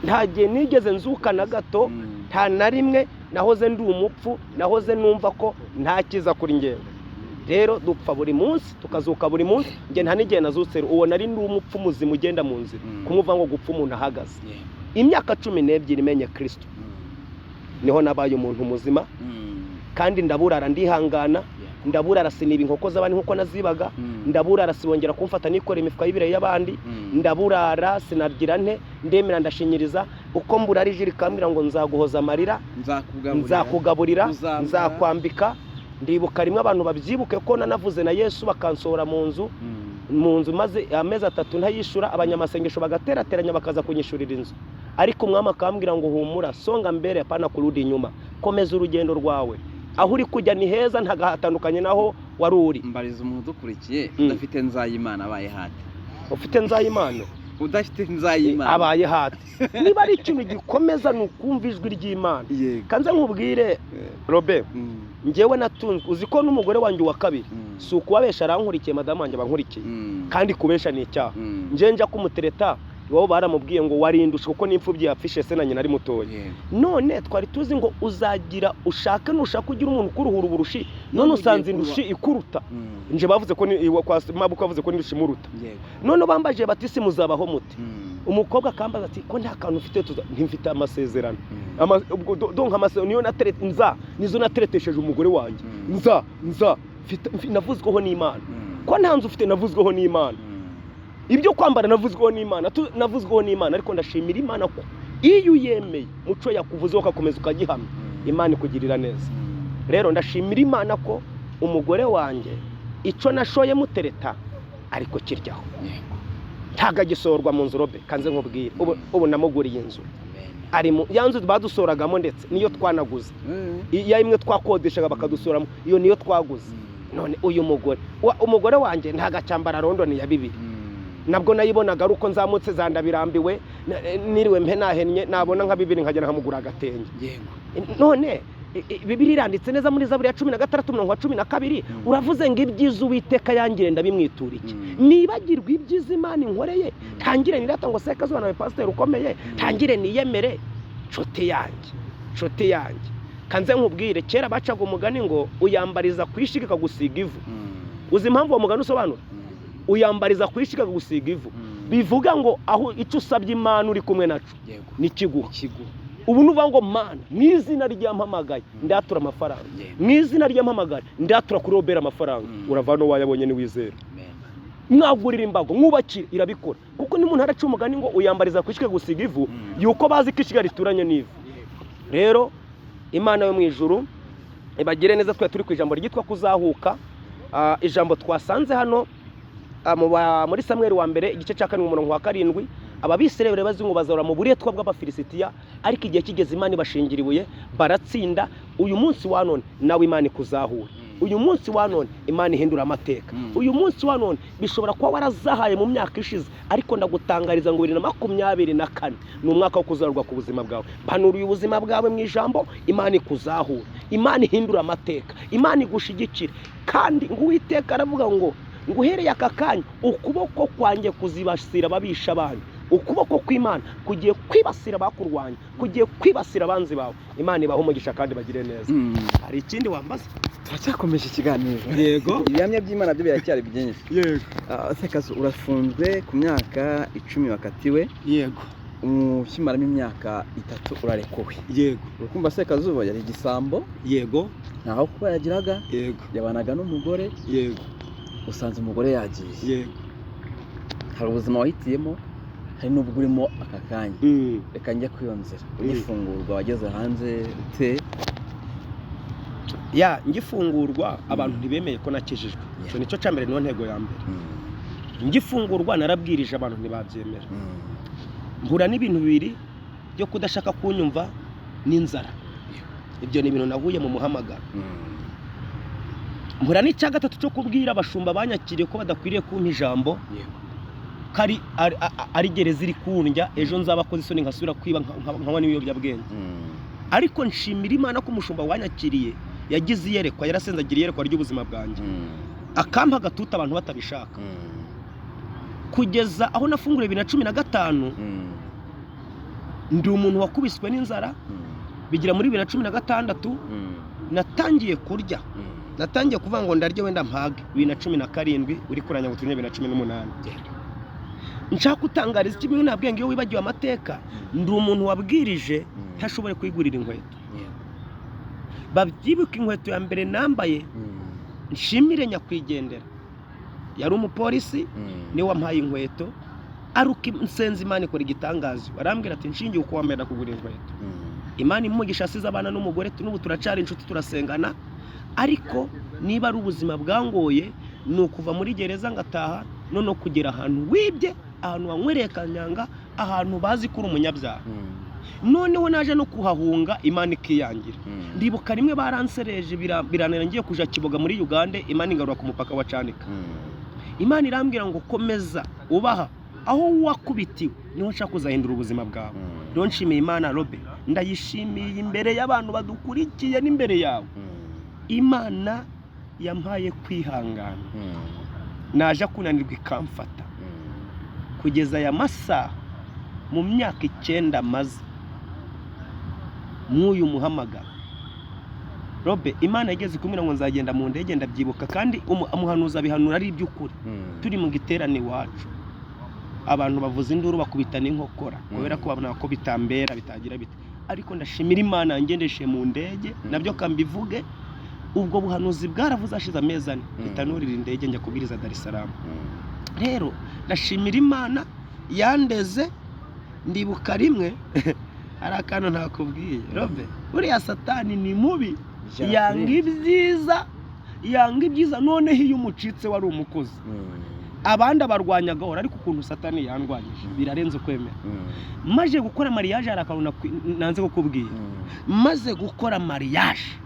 ntagiye nigeze nzuka na gato nta na rimwe nahoze ndi umupfu nahoze numva ko nta kiza kuri ngewe rero dupfa buri munsi tukazuka buri munsi nge nta n'igihe nazutse uwo nari ndi umupfu muzima ugenda mu nzira kumuva ngo gupfa umuntu ahagaze imyaka 12 imenye Kristo niho nabaye umuntu muzima kandi ndaburara ndihangana ndaburara siniba inkoko z'abandi nkuko nazibaga ndaburara sibongera kumfata nikora imifuka y'ibire y'abandi ndaburara sinagira nte ndemera ndashinyiriza uko mburari jiri kambira ngo nzaguhoza amarira nzakugaburira nzakwambika ndibuka rimwe abantu babyibuke ko nanavuze na Yesu bakansohora mu nzu maze amezi 3 ntayishura abanyamasengesho bagaterateranya bakaza kunyishurira inzu ariko umwami akambwira ngo humura songa mbere apana kurudi inyuma komeza urugendo rwawe aho uri kujya ni heza ntagahatandukanye naho wari uri mbariza umuntu dukurikiye udafite nzayimana abaye hati ufite nzayimana udafite nzayimana abaye hati niba ari ikintu gikomeza nukumva ijwi ry'Imana kanze nkubwire Robe ngewe natunzwe uziko n'umugore wanjye wa kabiri si ukubabesha arankurikiye madamu wanjye bankurikiye kandi kubesha ni icyaha nje nja kumutereta iwabo baramubwiye ngo warindusha kuko n'imfubyi yapfishe se na nyina ari mutoya none twari tuzi ngo uzagira ushaka nushaka kugira umuntu kuruhura uburushi none usanze indushi ikuruta nje bavuze ko kwa mabuko bavuze ko n'indushi muruta none bambaje batisi muzabaho muti umukobwa kambaza ati ko nta kantu ufite ntimfite amasezerano donc amasezerano niyo nizo nateretesheje umugore wanjye nza navuzweho n'Imana ko ntanze ufite navuzweho n'Imana ibyo kwambara navuzweho n'Imana ariko ndashimira Imana ko iyo uyemeye muco yakuvuzeho ukakomeza ukagihamya Imana ikugirira neza rero ndashimira Imana ko umugore wanjye ico nashoye mutereta ariko kiryaho ntaga gisorwa mu nzu Robe kanze nkubwire ubu namuguriye inzu ari mu yanzu badusoragamo ndetse niyo twanaguze iya imwe twakodeshaga bakadusoramo iyo niyo twaguze none uyu umugore wanjye ntaga cyambara London ya 2 nabwo nayibonaga ari uko nzamutse zandabirambiwe niriwe mpe nahennye nabona nka 2 nkajya nkamugura agatenge none Bibiri iranditse neza muri Zaburi ya 16:12 uravuze ngo ibyiza Uwiteka yangire ndabimwiturike nibagirwa ibyiza Imana inkoreye tangire nirata ngo Sekazuba nawe pastor ukomeye tangire niyemere cote yanjye kanze nkubwire kera bacaga umugani ngo uyambariza kwishika gusiga ivu uzi impamvu uwo mugani usobanura uyambariza kwishiga gusiga ivu bivuga ngo aho icyo usabye Imana uri kumwe naco ni kiguha ubu nuvuga ngo Mana mu izina ry'ampamagaye ndatura amafaranga mu izina ry'ampamagaye ndatura kuri Robert amafaranga uravano wayabonye ni wizera mwagurira imbago mwubakire irabikora kuko ni umuntu araca umugani ngo uyambariza kwishiga gusiga ivu yuko bazi kishiga rituranye n'ivu rero Imana yo mu ijuru ibagire neza twe turi ku ijambo ryitwa kuzahuka ijambo twasanze hano muri Samuel wa mbere igice cya 4 umurongo wa 7 ababisirayeli bazingu bazora mu buretwa bw'abafilisitiya ariko igihe kigeze Imana ibashingira ibuye baratsinda uyu munsi wa none nawe Imana ikuzahura uyu munsi wa none Imana ihindura amateka uyu munsi wa none bishobora kuba warazahaye mu myaka ishize ariko ndagutangariza ngo 2024 ni umwaka wo kuzarurwa ku buzima bwawe panura ubuzima bwawe mu ijambo Imana ikuzahura Imana ihindura amateka Imana igushigikira kandi ngo Uwiteka aravuga ngo nguhereye aka kanya ukuboko kwanjye kuzibasira babisha abantu ukuboko kw'Imana kugiye kwibasira bakurwanya kugiye kwibasira abanzi bawe Imana ibaho umugisha kandi bagire neza hari ikindi wambaza turacyakomeje ikiganiro yego ibihamya by'Imana byo biracyari byinshi yego Sekazuba urafunzwe ku myaka 10 wakatiwe yego ukimaramo imyaka 3 urarekowe yego urukumva Sekazuba yari igisambo yego ntaho kuba yagiraga yego yabanaga n'umugore yego usanze umugore yagiye yego hari ubuzima wahitiyemo hari n'ubwo urimo aka kanya reka njye kwiyonzera ugifungurwa wageze hanze te ya ngifungurwa abantu ntibemeye ko nakijijwe cyo nico cyambere niyo ntego ya mbere ngifungurwa narabwirije abantu ntibabyemera mpura n'ibintu bibiri byo kudashaka kunyumva n'inzara ibyo ni ibintu nahuye mu muhamagara mpura n'icya gatatu cyo kubwira abashumba banyakiriye ko badakwiriye kumpa ijambo kari ari gereza iri kundya ejo nzabakoze isoni nkasubira kwiba nkabona ibiyobyabwenge ariko nshimira Imana ko umushumba wanyakiriye yagize iyerekwa yarasenzagiriye iyerekwa ry'ubuzima bwanjye akampa gatuta abantu batabishaka kugeza aho nafunguriye 2015 ndi umuntu wakubiswe n'inzara bigira muri 2016 natangiye kurya natangiye kuvuga ngo ndarye wenda mpage 2017 uri kuranya gutunya 2018 nshaka utangariza kimwe nabwenge iyo wibagiwe amateka ndi umuntu wabwirije ntashobore kwigurira inkweto babyibuka inkweto ya mbere nambaye nshimire nyakwigendera yari umupolisi ni wampaye inkweto aruka nsenze Imana ikora igitangazo barambwira ati nshingiye uko wambaye nakugura inkweto Imana imugisha asize abana n'umugore n'ubu turacari inshuti turasengana ariko niba ari ubuzima bwangoye ni ukuva muri gereza ngataha none kugera ahantu wibye ahantu wanywereye kanyanga ahantu bazi kuri umunyabyaha noneho naje no kuhahunga Imana ikiyangira ndibuka rimwe baransereje biranira ngiye kuja Kiboga muri Uganda Imana ingarura ku mupaka wa Canika Imana irambwira ngo komeza ubaha aho wakubitiwe niho nshaka kuzahindura ubuzima bwawe rero nshimiye Imana Robe ndayishimiye imbere y'abantu badukurikiye n'imbere yawe Imana yampaye kwihangana naje kunanirwa ikamfata kugeza aya masaha mu myaka 9 maze mwuyu muhamagara Robe Imana yageze kumira ngo nzagenda mu ndege ndabyibuka kandi umuhanuza bihanura ari iby'ukuri turi mu giterane wacu abantu bavuza induru bakubitana inkokora kubera ko babona ko bitambera bitagira bite ariko ndashimira Imana ngendeshe mu ndege nabyo kambivuge ubwo buhanuzi bwaravuze ashize amezi 4 itanurira indege njya kubiriza Dar es Salaam rero ndashimira Imana yandeze ndibuka rimwe hari akantu ntakubwiye Robe buriya satani ni mubi yanga ibyiza noneho iyo umucitse wari umukozi abandi abarwanyaga hora ariko ukuntu satani yandwanyije birarenze kwemera maje gukora mariage hari akantu nanze kukubwira maze gukora mariage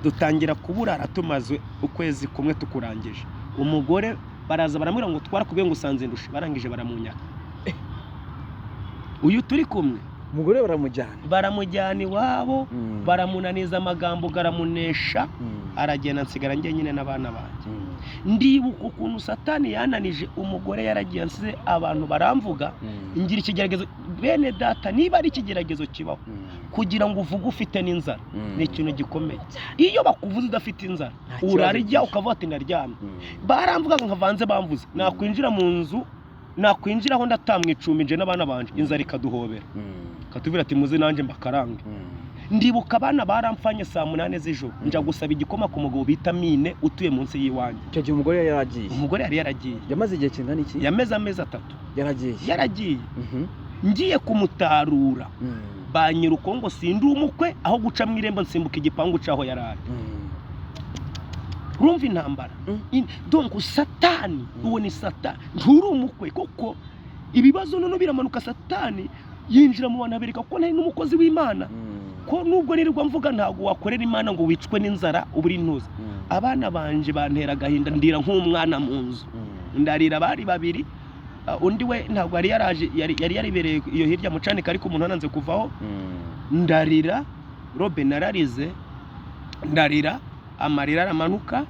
dutangira kuburara tumaze ukwezi kumwe tukurangije umugore baraza baramwira ngo twarakubwiye ngo usanze ndusha barangije baramunyaka uyu turi kumwe umugore baramujyana iwabo baramunaniza amagambo garamunesha aragenda nsigara njye nyine n'abana banjye ndibuka ukuntu satani yananije umugore yaragiye nsize abantu baramvuga ngira ikigeragezo bene data niba ari ikigeragezo kibaho kugira ngo uvuge ufite n'inzara ni ikintu gikomeye iyo bakuvuze udafite inzara urarya ukavuga ati ndaryamye baramvuga nkavanze bamvuze nakwinjira mu nzu nakwinjiraho ndatamwicumije n'abana banje inzara ikaduhobera katubwira ati muze nanjye mbakarange ndibuka abana baramfanye saa 8 z'ijoro nja gusaba igikoma ku mugabo bita Mine utuye munsi y'iwanjye icyo gihe umugore yari yaragiye yamaze igihe kingana iki yameze amezi 3 yaragiye ngiye kumutarura banyiruko ngo sindi umukwe aho guca mu irembo nsimbuka igipangu caho yarari urumva intambara donc satani uwo ni satani nturi umukwe kuko ibibazo none biramanuka satani yinjira mu bantu abereka ko nari n'umukozi w'Imana ko nubwo nirirwa mvuga ntago wakorera Imana ngo wicwe n'inzara uburi ntuza abana banje bantera gahinda ndira nk'umwana mu nzu ndarira bari babiri undi we ntago ari yaraje yari yaribereye iyo hirya mucanika ariko umuntu ananze kuvaho ndarira robe nararize ndarira amarira aramanuka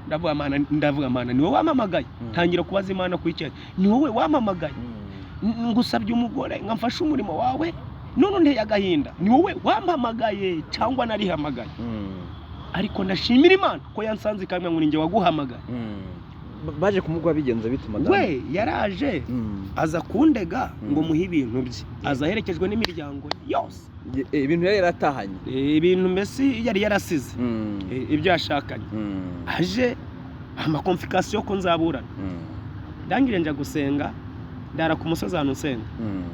ndavuga Mana ni wowe wamamagaye tangira kubaza Imana kwicye ni wowe wamamagaye ngusabye umugore nkamfasha umurimo wawe none nteye agahinda ni wowe wampamagaye cyangwa narihamagaye ariko ndashimira Imana ko yansanze ikamwe ngo ninjye waguhamagaye baje kumugwa bigenze bituma we yaraje aza kundega ngo muhe ibintu bye aza herekejwe n'imiryango yose ibintu yari yaratahanye ibintu mbese yari yarasize ibyo yashakanye aje amakomfikasiyo ko nzaburana ndangire nja gusenga ndara ku musozi ahantu nsenga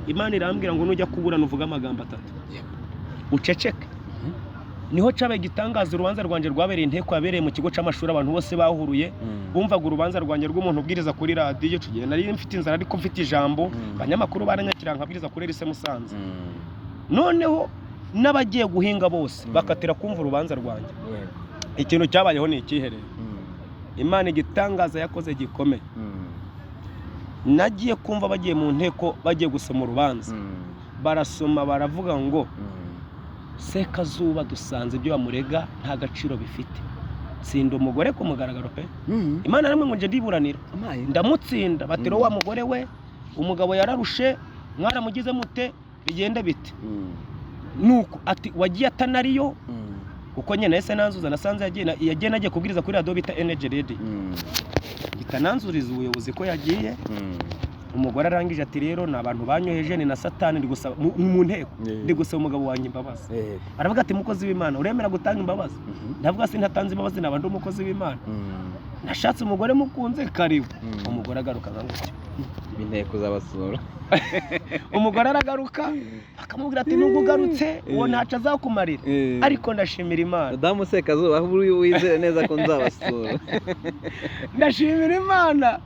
Imana irambwira ngo nujya kuburana uvuga amagambo 3 uceceke niho cabaye gitangaza urubanza rwanje rwabereye inteko yabereye mu kigo c'amashuri abantu bose bahuruye bumvaga urubanza rwanje rw'umuntu ubwiriza kuri radio tugiye nari mfite inzara ariko mfite ijambo abanyamakuru baranyakira nkabwiriza kuri Rise Musanze noneho n'abagiye guhinga bose bakatira kumva urubanza rwanje ikintu cyabayeho ni ikiherero Imana igitangaza yakoze gikomeye nagiye kumva bagiye mu nteko bagiye gusoma urubanza barasoma baravuga ngo Sekazuba dusanze ibyo bamurega nta gaciro bifite tsinda umugore ku mugaragaro pe Imana namwe ngo nje ndiburanira ndamutsinda batero wa mugore we umugabo yararushe mwaramugize mute bigenda bite nuko ati wagiye atanariyo kuko nyene ese nanzuza nasanze yagiye nagiye kubwiriza kuri radio bita Energy Radio gitananzuriza ubuyobozi ko yagiye umugore arangije ati rero nabantu banyoheje ni na satani ndi gusaba mu nteko ndi gusaba umugabo wanjye imbabazi aravuga ati mukozi w'Imana uremera gutanga imbabazi ndavuga se ntatanze imbabazi nabandi umukozi w'Imana nashatse umugore mukunze karibu umugore agaruka ngangutse inteko z'abasura umugore aragaruka akamubwira ati nubwo ugarutse uwo ntaca azakumarira ariko ndashimira Imana Damu Sekazuba aho uri wizere neza ko nzabasura ndashimira Imana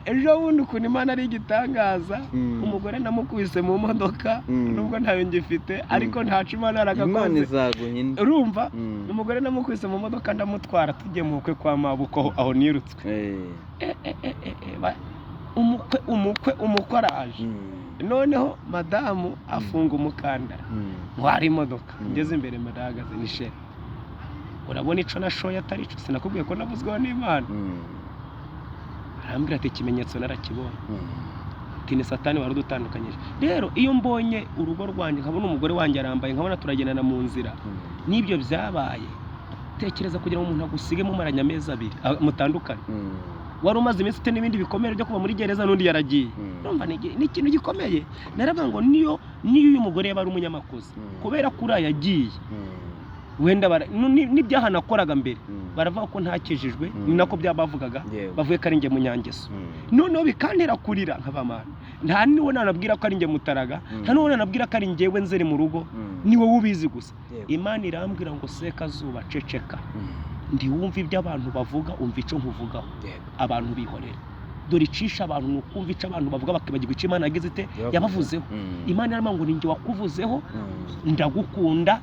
ejo bundi ukuntu Imana ari igitangaza umugore namukubise mu modoka nubwo ntayo ngifite ariko ntaca Imana aragakoze Imana izaguhinda urumva umugore namukubise mu modoka ndamutwara tujye mu bukwe kwa mabuko aho nirutswe umukwe araje noneho madamu afunga umukandara ntwara imodoka ngeze imbere madahagaze ni shere urabona ico nashoye atari ico sinakubwiye ko navuzweho n'Imana arambwira ati ikimenyetso narakibonye tine satani warudutandukanyije rero iyo mbonye urugo rwanjye nkabona umugore wanjye arambaye nkabona turagendana mu nzira nibyo byabaye tekereza kugira ngo umuntu agusige mu maranya amezi 2 mutandukanye wari umaze iminsi ite n'ibindi bikomere byo kuba muri gereza n'undi yaragiye urumva ni ikintu gikomeye naravuga ngo niyo uyu mugore yaba ari umunyamakozi kubera kuri yagiye wenda n'ibyaha nakoraga mbere baravuga ko ntakejejwe ni nako byabavugaga bavuye ko ari nge munyangeso noneho bikantera kurira nk'abamana nta niwe nanabwira ko ari nge mutaraga nta niwe nanabwira ko ari ngewe nzeri mu rugo ni wowe ubizi gusa Imana irambwira ngo Sekazuba ceceka ndi wumva ibyo abantu bavuga umva ico nkuvugaho abantu bihorera dore icisha abantu nukumva ico abantu bavuga bakibagirwa ico Imana yagize ite yabavuzeho Imana yarama ngo ninjye wakuvuzeho ndagukunda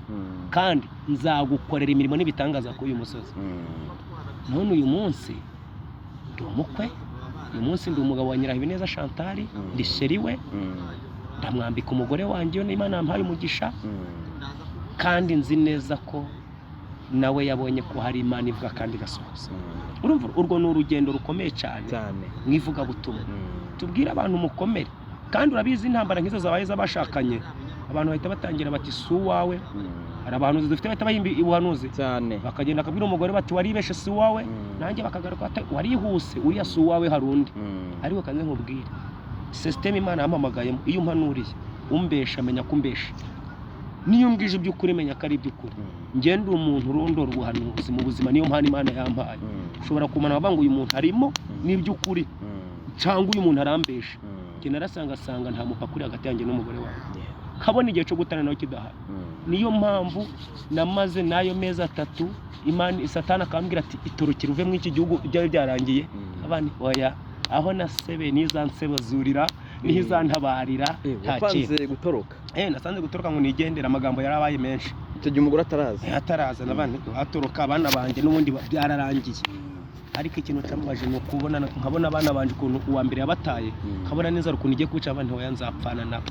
kandi nzagukorera imirimo n'ibitangaza kuri uyu musozi none uyu munsi ndi umukwe uyu munsi ndi umugabo wa Nyirahibineza Chantal ndi sheri we ndamwambika umugore wanjye n'Imana yampaye umugisha kandi nzi neza ko nawe yabonye ko hari Imana ivuga kandi gasohoza. Urumva urwo ni urugendo rukomeye cyane mwivuga butumwa. Tubwira abantu mukomere kandi urabizi intambara nk'izo zabaye z'abashakanye abantu bahita batangira bati si uwawe. Hari abantu dufite bahita bahimba ubuhanuzi cyane bakagenda akabwira umugore bati waribeshe si uwawe, nanjye bakagaruka bati warihuse uriya si uwawe harundi. Ariko kandi nkubwire system Imana yampamagaye iyo umpanuriye umbesha menya kumbesha, niyo mbwije iby'ukuri menya ko ari iby'ukuri. Ngende umuntu urondora ubuhanuzi mu buzima niyo mpano Imana yampaye. Ushobora kumana bavanga uyu muntu harimo n'iby'ukuri cyangwa uyu muntu arambesha. Njye narasanga nta mupakuri hagati yanjye n'umugore wawe, kabona igihe cyo gutana nawe kidahari. Niyo mpamvu namaze nayo mezi 3 Imana Satani akambwira ati itorokira uve mu iki gihugu byari byarangiye. Abandi oya aho nasebe nizansebe zurira nihizantabarira ntakinze gutoroka. Nasanze gutoroka ngo nigendera amagambo yarabaye menshi. Icyo gihe umugore ataraza nabandi atoroka abana banje n'ubundi byararangiye. Ariko ikintu cyamubaje no kubona nkabona abana banje ukuntu uwa mbere yabataye, nkabona neza rukuntu igiye kwica abandi hoya nzapfana nabo.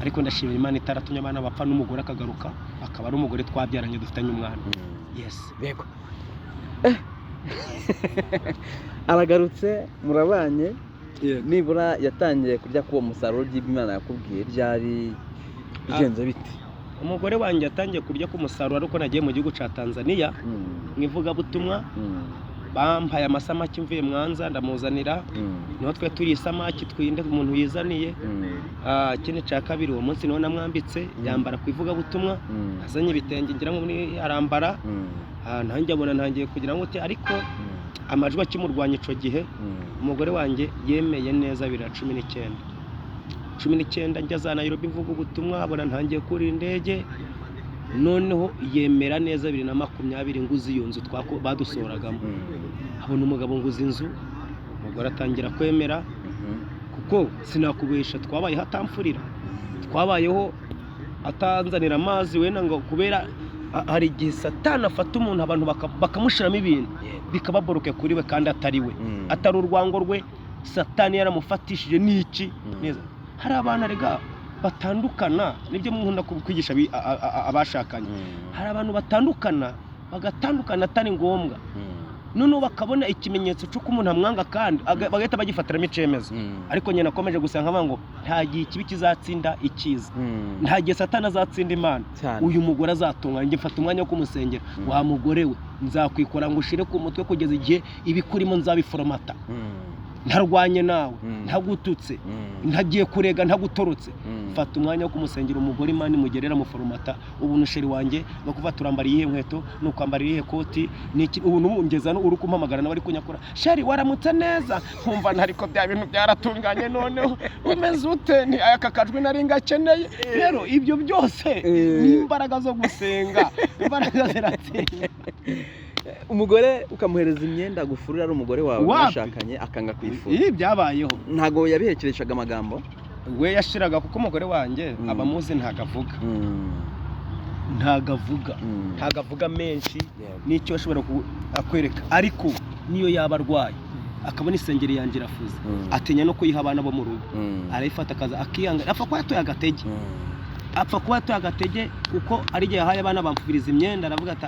Ariko ndashimira Imana itaratumye abana bapfa n'umugore akagaruka akaba ari umugore twabyaranye dufitanye umwana. Yes bego aragarutse murabanye. Nibura yatangiye kurya kuwo musaruro by'Imana yakubwiye ryari bigenze bite? Umugore wanjye yatangiye kurya ku musaruro ariko nagiye mu gihugu ca Tanzania mwivuga butumwa. Bampaye amasamaki mvuye Mwanza ndamuzanira, niho twe turi isamaki twinde umuntu yizaniye. Kene ca kabiri uwo munsi niho namwambitse yambara kwivuga butumwa, azanye ibitenge ngira ngo muri arambara. Ntanjye abona ntangiye kugira ngo ariko amajwi akimurwanya ico gihe umugore wanjye yemeye neza 2019 njya za Nairobi mvuga ubutumwa, abona ntangiye kuri indege. Noneho yemera neza 2020 nguzi iyo nzu badusoragamo. Abona umugabo nguzi inzu, umugore atangira kwemera kuko sinakubesha twabaye hatamfurira, twabayeho atanzanira amazi wena ngo kubera hari igihe Satani afata umuntu abantu bakamushiramo ibintu bikababoroke kuri we kandi atari we, atari urwango rwe. Satani yaramufatishije n'iki neza. Hari abana rega batandukana, nibyo nkunda kwigisha abashakanye. Hari abantu batandukana bagatandukana atari ngombwa, none bakabona ikimenyetso cyo kumuntu amwanga kandi bagahita bagifatiramo icemezo. Ariko nyene nakomeje gusanga ngo nta gihe kibi kizatsinda ikiza, nta gihe Satani azatsinda Imana. Uyu mugore azatunga nge mfata umwanya wo kumusengera. Wa mugore we nzakwikora ngo ushire ku mutwe kugeza igihe ibikurimo nzabiforomata. Ntarwanye nawe, ntagututse, ntagiye kurega, ntagutorotse. Fata umwanya wo kumusengera umugore Imana imugerera mu foromata. Ubu nusheri wanjye no kuva turambariye ihe nkweto no kwambara ihe koti niki. Ubu numungeza no uri kumpamagara nawe ari kunyakora sheri waramutse neza, nkumva ntariko bya bintu byaratunganye noneho umeze ute ni akakajwe nari ngakeneye. Rero ibyo byose ni imbaraga zo gusenga, imbaraga ziratsinda. Umugore ukamuhereza imyenda gufurira ari umugore wawe mwashakanye akanga kwifura. Ibi byabayeho ntago yabihekereshaga amagambo we yashiraga kuko umugore wanjye abamuzi ntagavuga ntagavuga menshi n'icyo ashobora akwereka. Ariko niyo yaba arwaye akabona isengeri yanjye irafuze atinya no kuyiha abana bo mu rugo, arayifata akaza akiyanga. Apfa kuba yatoye agatege kuko ari gihe yahaye abana bamfubiriza imyenda. Aravuga ati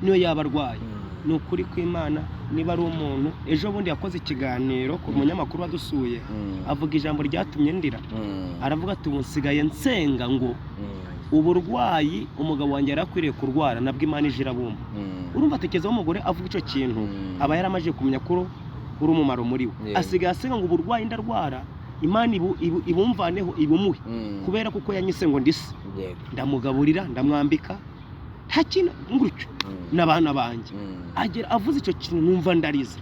niyo yaba arwaye ni ukuri kw'Imana. Niba ari umuntu ejo bundi yakoze ikiganiro ku munyamakuru wadusuye avuga ijambo ryatumye ndira. Aravuga ati nsigaye nsenga ngo uburwayi umugabo wanjye yarakwiriye kurwara nabwo Imana ije irabumba. Urumva atekereza umugore avuga icyo kintu aba yaramaje kumenya ko uri umumaro muri we. Asigaye asenga ngo uburwayi ndarwara Imana ibumvaneho ibumuhe kubera kuko yanyise ngo ndise ndamugaburira ndamwambika nta kintu ngurutyo n'abana banjye. Agera avuze icyo kintu numva ndariza.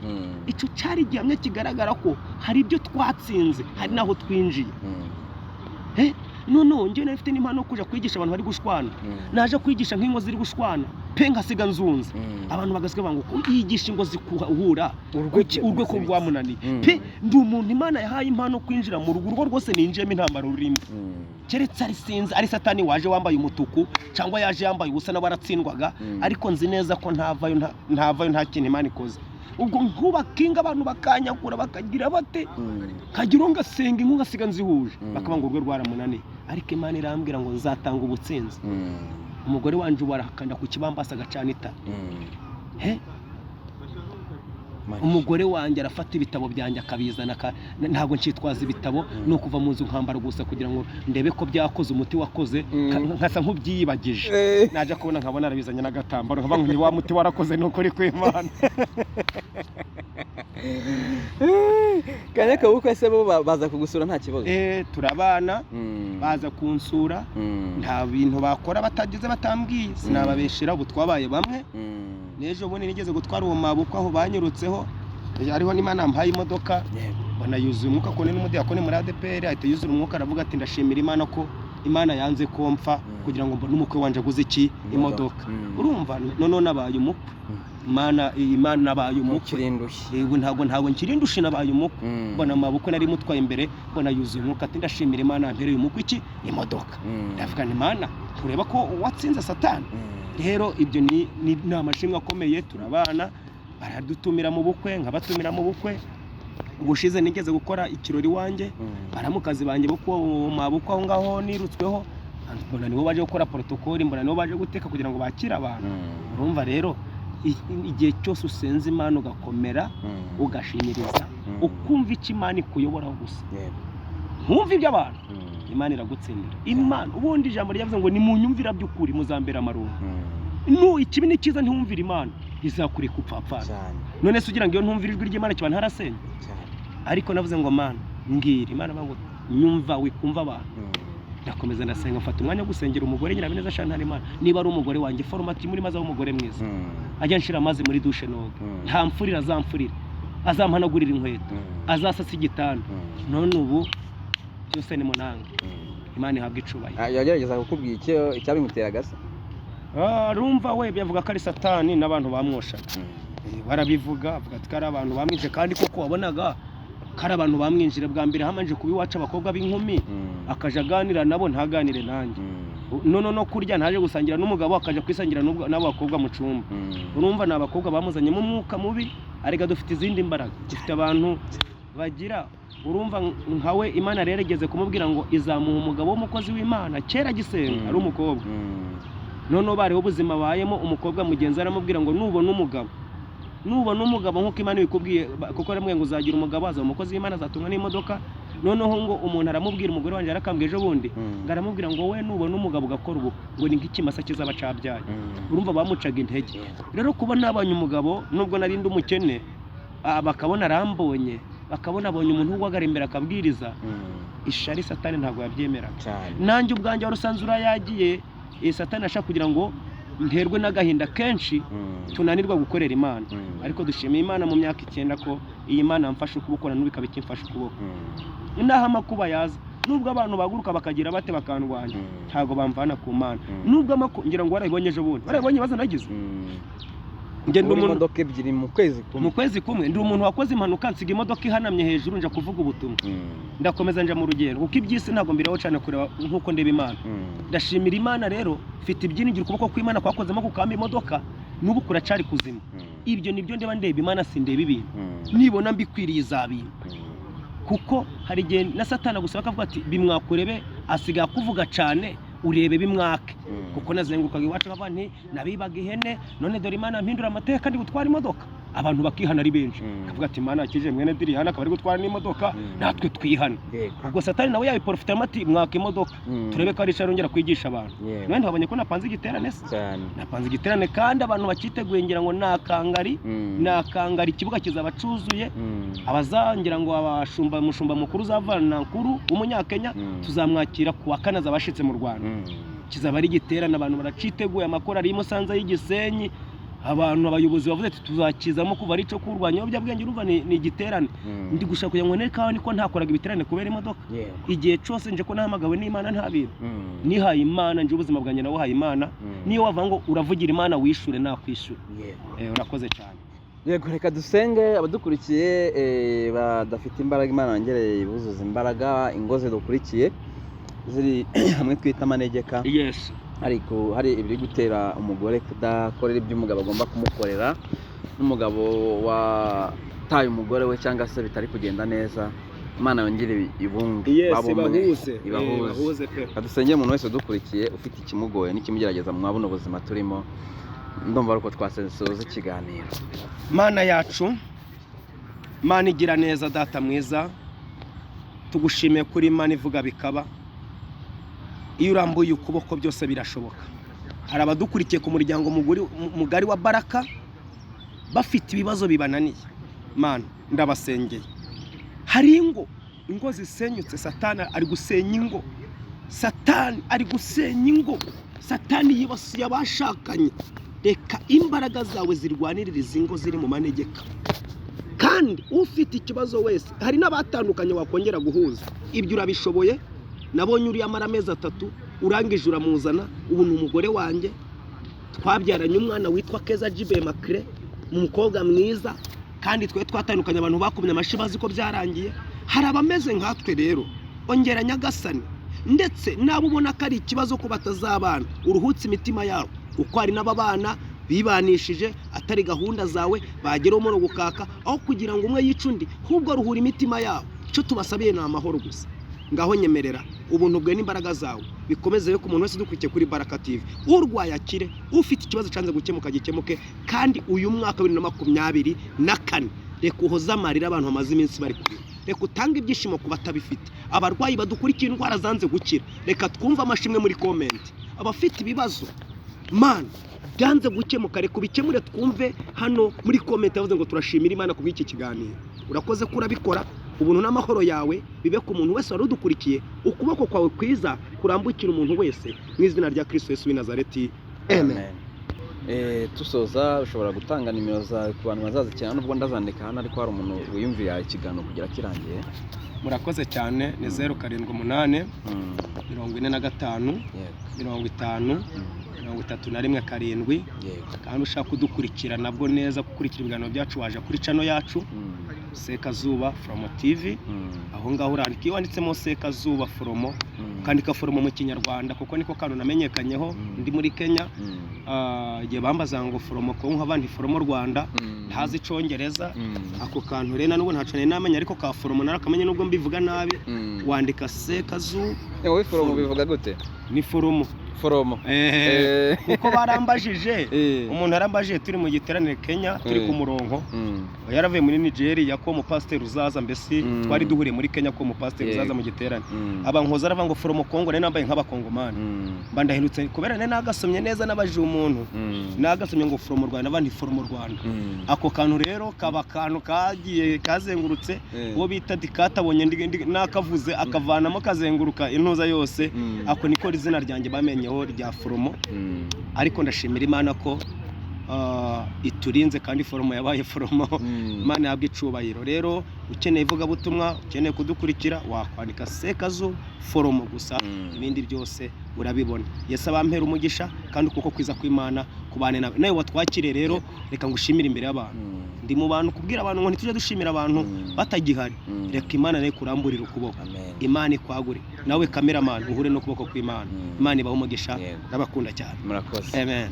Icyo cyari gihamye kigaragara ko hari ibyo twatsinze, hari naho twinjiye. None njye nafite n'impano kuja kwigisha abantu bari gushwana. Naje kwigisha nk'ingo ziri gushwana pe nkasiga nzunze. Abantu bagasiga bango yigisha ingo zikuhura urwe ko rwamunani pe. Ndi umuntu Imana yahaye impano kwinjira mu rugo rwose ninjiyemo intambara rurimo. Keretse ari sinzi ari Satani waje wambaye umutuku cyangwa yaje yambaye ubusa n'abaratsindwaga. Ariko nzi neza ko ntavayo nta kintu Imana ikoze. ubwo nkubakinga abantu bakanyagura bakagira bate kagira ngasenga inkunga siga nzihuje bakaba ngo urwe rwaramunaniye ariko Imana irambwira ngo nzatanga ubutsinzi umugore wanje warakanda ku kibambasa gacana ita umugore wanjye arafata ibitabo byanjye akabizana ntago ncitwaza ibitabo no kuva mu nzu nkambara gusa kugira ngo ndebe ko byakoze umuti wakoze nkasa nk'ubyiyibagije naje kubona nkabona arabizanye n'agatambaro nkaba ngo wa muti warakoze nuko uri kw'Imana kanya kabukwe se bo baza kugusura nta kibazo turabana baza kunsura nta bintu bakora batagize batambwiye sinababeshira ubu twabaye bamwe nejo bundi nigeze gutwara uwo mabukwe aho banyurutseho ariho n'Imana yampaye imodoka banayuzuye umwuka kone n'umudiyakoni muri ADPR ahita yuzura umwuka aravuga ati ndashimira Imana ko Imana yanze kompfa kugira ngo mbone umukwe wanje aguze iki imodoka urumva none nabaye umukwe Imana nabaye umukwe yego ntago nkirindushe nabaye umukwe mbona amabukwe nari mutwaye imbere mbona yuzuye umwuka ati ndashimira Imana yampereye umukwe iki imodoka ndavuga ni Imana kureba ko watsinze Satani rero ibyo ni amashimwe akomeye turabana baradutumira mu bukwe nkabatumira mu bukwe ubushize nigeze gukora ikirori wanjye baramukazi banjye boko mabukwe aho ngaho nirutsweho mbona nibo baje gukora protocole mbona nibo baje guteka kugira ngo bakire abantu urumva rero igihe cyose usenze Imana ugakomera ugashinyiriza ukumva iki Imana ikuyoboraho gusa nkumva iby'abantu Imana iragutsindira Imana ubundi ijambo ryavuze ngo ni mu nyumvira by'ukuri muzambera amarungu ikibi ni cyiza ntiwumvira Imana izakureka upfapfana none se ugira ngo iyo ntumvira ijwi ry'Imana kiba ntarasenye ariko navuze ngo Mana mbwira Imana ngo nyumva wikumva abantu ndakomeza ndasenga mfata umwanya wo gusengera umugore nyina bineza shantari Imana niba ari umugore wanjye foromati muri maze umugore mwiza ajya nshira amazi muri douche noga nta mfurira azamfurira azampanagurira inkweto azasasa igitanda none ubu byose ni munanga Imana ihabwa icubaye yagerageza kukubwira icyabimutera gasa rumva we byavuga ko ari Satani n'abantu bamwoshaga barabivuga avuga ati kari abantu bamwinje kandi koko wabonaga kari abantu bamwinjire bwa mbere hamanje kubiwaca abakobwa b'inkumi akajaganira nabo ntaganire nanjye no kurya ntaje gusangira n'umugabo akaje kwisangira n'abakobwa mu cumba urumva n'abakobwa bamuzanye mu mwuka mubi arega dufite izindi mbaraga dufite abantu bagira urumva nkawe Imana reregeze kumubwira ngo izamuha umugabo w'umukozi w'Imana kera gisenga ari umukobwa none bari ubuzima bayemo umukobwa mugenzi aramubwira ngo nubona umugabo nkuko Imana ikubwiye kuko aramwe ngo uzagira umugabo aza umukozi w'Imana azatumwa n'imodoka noneho ngo umuntu aramubwira umugore wanje arakambwe ejo bundi ngaramubwira ngo we nubona umugabo ugakora ubu ngo ni nk'ikimasa kizaba cabyaye urumva bamucaga intege rero kubona abanye umugabo nubwo nari ndi umukene bakabona arambonye bakabona abonye umuntu wagara imbere akabwiriza ishari Satani ntabwo yabyemera nanjye ubwanjye warusanze urayagiye Satani ashaka kugira ngo nterwe n'agahinda kenshi tunanirwa gukorera Imana ariko dushimiye Imana mu myaka 9 ko iyi Imana yamfashe ukuboko n'ubikaba ikimfashe ukuboko inaha makuba yaza nubwo abantu baguruka bakagira bate bakandwanya ntago bamvana ku Mana nubwo ngira ngo warabonye ejo bundi warabonye baza nagize ngenda umuntu imodoka ebyiri mu kwezi kumwe ndi umuntu wakoze impanuka nsiga imodoka ihanamye hejuru nja kuvuga ubutumwa ndakomeza nja mu rugendo kuko ibyisi ntago mbiraho cyane kureba nkuko ndeba Imana ndashimira Imana rero mfite ibyinigiro kuboko kw'Imana kwakozemo kukamba imodoka nubu kuracari kuzima ibyo nibyo ndeba Imana sindeba ibintu nibona mbikwiriye izabintu kuko hari igihe na Satani gusaba akavuga ati bimwakurebe asiga kuvuga cyane urebe bimwake kuko nazengurukaga iwacu nk'abantu nabibaga ihene none dore Imana mpindura amateka ndi gutwara imodoka abantu bakihana ari benshi akavuga ati Imana yakije mwene diri hana akaba ari gutwara n'imodoka natwe twihana ubwo Satani nawe yabiprofita amati mwaka imodoka turebe ko ari sharongera kwigisha abantu none babonye ko napanze igiterane napanze igiterane kandi abantu bakiteguye ngira ngo nakangari ikibuga kizaba cuzuye abazangira ngo abashumba mushumba mukuru zavana nkuru umunyakenya tuzamwakira kuwa kane zabashitse mu Rwanda kizaba ari igiterane abantu baraciteguye amakora ari Musanze y'Igisenyi abantu abayobozi bavuze ati tuzakizamo kuva ari cyo kurwanya obyabwenge urumva ni igiterane ndi gushaka kugira ngo nerekaho niko ntakoraga ibiterane kubera imodoka igihe cyose nje ko nahamagawe n'Imana ntabiro nihaye Imana nje ubuzima bwanjye nawe haye Imana niyo wava ngo uravugira Imana wishure nakwishura urakoze cyane yego reka dusenge abadukurikiye badafite imbaraga Imana yongereye ibuzuza imbaraga ingoze dukurikiye ziri hamwe twita manegeka yes ariko hari ibiri gutera umugore kudakorera ibyo umugabo agomba kumukorera n'umugabo wataye umugore we cyangwa se bitari kugenda neza, Imana yongere ibunge ibahuze pe. Kadusengeye umuntu wese udukurikiye ufite ikimugoye n'ikimugerageza mu buno buzima turimo, ndumva ariko twasoza ikiganiro. Mana yacu, Mana igira neza, data mwiza, tugushimiye kuri Imana ivuga bikaba. Iyo urambuye ukuboko byose birashoboka. Hari abadukurikiye ku muryango mugari wa Baraka bafite ibibazo bibananiye. Mana ndabasengeye. Hari ingo zisenyutse, Satani ari gusenya ingo. Satani ari gusenya ingo. Satani yibasiye abashakanye. Reka imbaraga zawe zirwanirira izi ngo ziri mu manegeka. Kandi ufite ikibazo wese, hari n'abatandukanye wakongera guhuza. Ibyo urabishoboye. Nabonye uri amara amezi 3 urangije uramuzana, ubu ni umugore wanjye. Twabyaranye umwana witwa Keza Jibe Makre, umukobwa mwiza, kandi twe twatandukanye abantu bakumye amashibazi ko byarangiye. Hari abameze nkatwe rero, ongera Nyagasani, ndetse nabo ubona ko ari ikibazo ko batazabana, uruhutse imitima yabo, uko hari n'ababana bibanishije atari gahunda zawe, bageraho mu gukaka aho kugira ngo umwe yicundi, ahubwo ruhura imitima yabo. Icyo tubasabiye ni amahoro gusa. Ngaho nyemerera ubuntu bwe n'imbaraga zawe bikomeze ku muntu wese dukurikiye kuri Baraka TV. Urwaye akire, ufite ikibazo cyanze gukemuka gikemuke, kandi uyu mwaka 2024 reka uhoza amarira abantu bamaze iminsi bari kuri. Reka utanga ibyishimo ku batabifite. Abarwayi badukurikiye indwara zanze gukira, reka twumve amashimwe muri comment. Abafite ibibazo, Mana byanze gukemuka, reka ubikemure twumve hano muri comment yavuze ngo turashimira Imana ku bw'iki kiganiro. Urakoze kurabikora. Ubuntu n'amahoro yawe bibe ku muntu wese wari udukurikiye, ukuboko kwawe kwiza kurambukira umuntu wese, mu izina rya Kristo Yesu w'i Nazareti, amen. Tusoza ushobora gutanga nimero za ku bantu bazazikina, nubwo ndazandika hano, ariko hari umuntu wiyumvira ikiganiro kugira kirangiye. Murakoze cyane. Ni 078 45 50 31 7. Kandi ushaka kudukurikira nabwo neza, gukurikira ibiganiro byacu, waje kuri channel yacu Sekazuba FOROM TV. Aho ngaho urandika, iyo wanditsemo Sekazuba FOROM, kandika FOROM mu Kinyarwanda kuko niko kantu namenyekanyeho ndi muri Kenya. Igihe bambaza ngo FOROM ko nk'abandi FOROM Rwanda ntazi Icyongereza, ako kantu rero nubwo ntaco namenye, ariko ka FOROM narakamenye nubwo mbivuga nabi. Wandika Sekazuba. Wowe FOROM bivuga gute? Ni FOROM. Kuko barambajije, umuntu arambajije turi mu giteranire Kenya, turi ku murongo, yaravuye muri Nigeria ko mu pasteur uzaza, mbese twari duhuriye muri Kenya ko mu pasteur uzaza mu giterane. Abankoza aravuga ngo FOROM Kongo, nene nambaye nk'abakongomani. Mba ndahindutse kubera nene nagasomye neza, nabajije umuntu nagasomye ngo FOROM Rwanda, abandi FOROM Rwanda. Ako kantu rero kaba kantu kagiye kazengurutse, uwo bita dikatabonye nakavuze akavanamo kazenguruka intuza yose. Ako niko izina ryanjye bamenye rya FOROM. Ariko ndashimira Imana ko iturinze, kandi FOROM yabaye FOROM. Imana yabwe icubahiro. Rero ukeneye ivuga butumwa, ukeneye kudukurikira, wakwandika Sekazuba FOROM gusa, ibindi byose urabibona. Yesu abampera umugisha, kandi kuko kwiza kw'Imana kubane nawe watwakire. Rero reka ngushimira imbere y'abantu. Ndi mu bantu kubwira abantu ngo ntitujye dushimira abantu batagihari. Reka Imana nayo kuramburira ukuboko. Imana ikwagure. Nawe cameraman uhure no kuboko kw'Imana. Imana ibaho umugisha. Nabakunda cyane. Murakoze. Amen.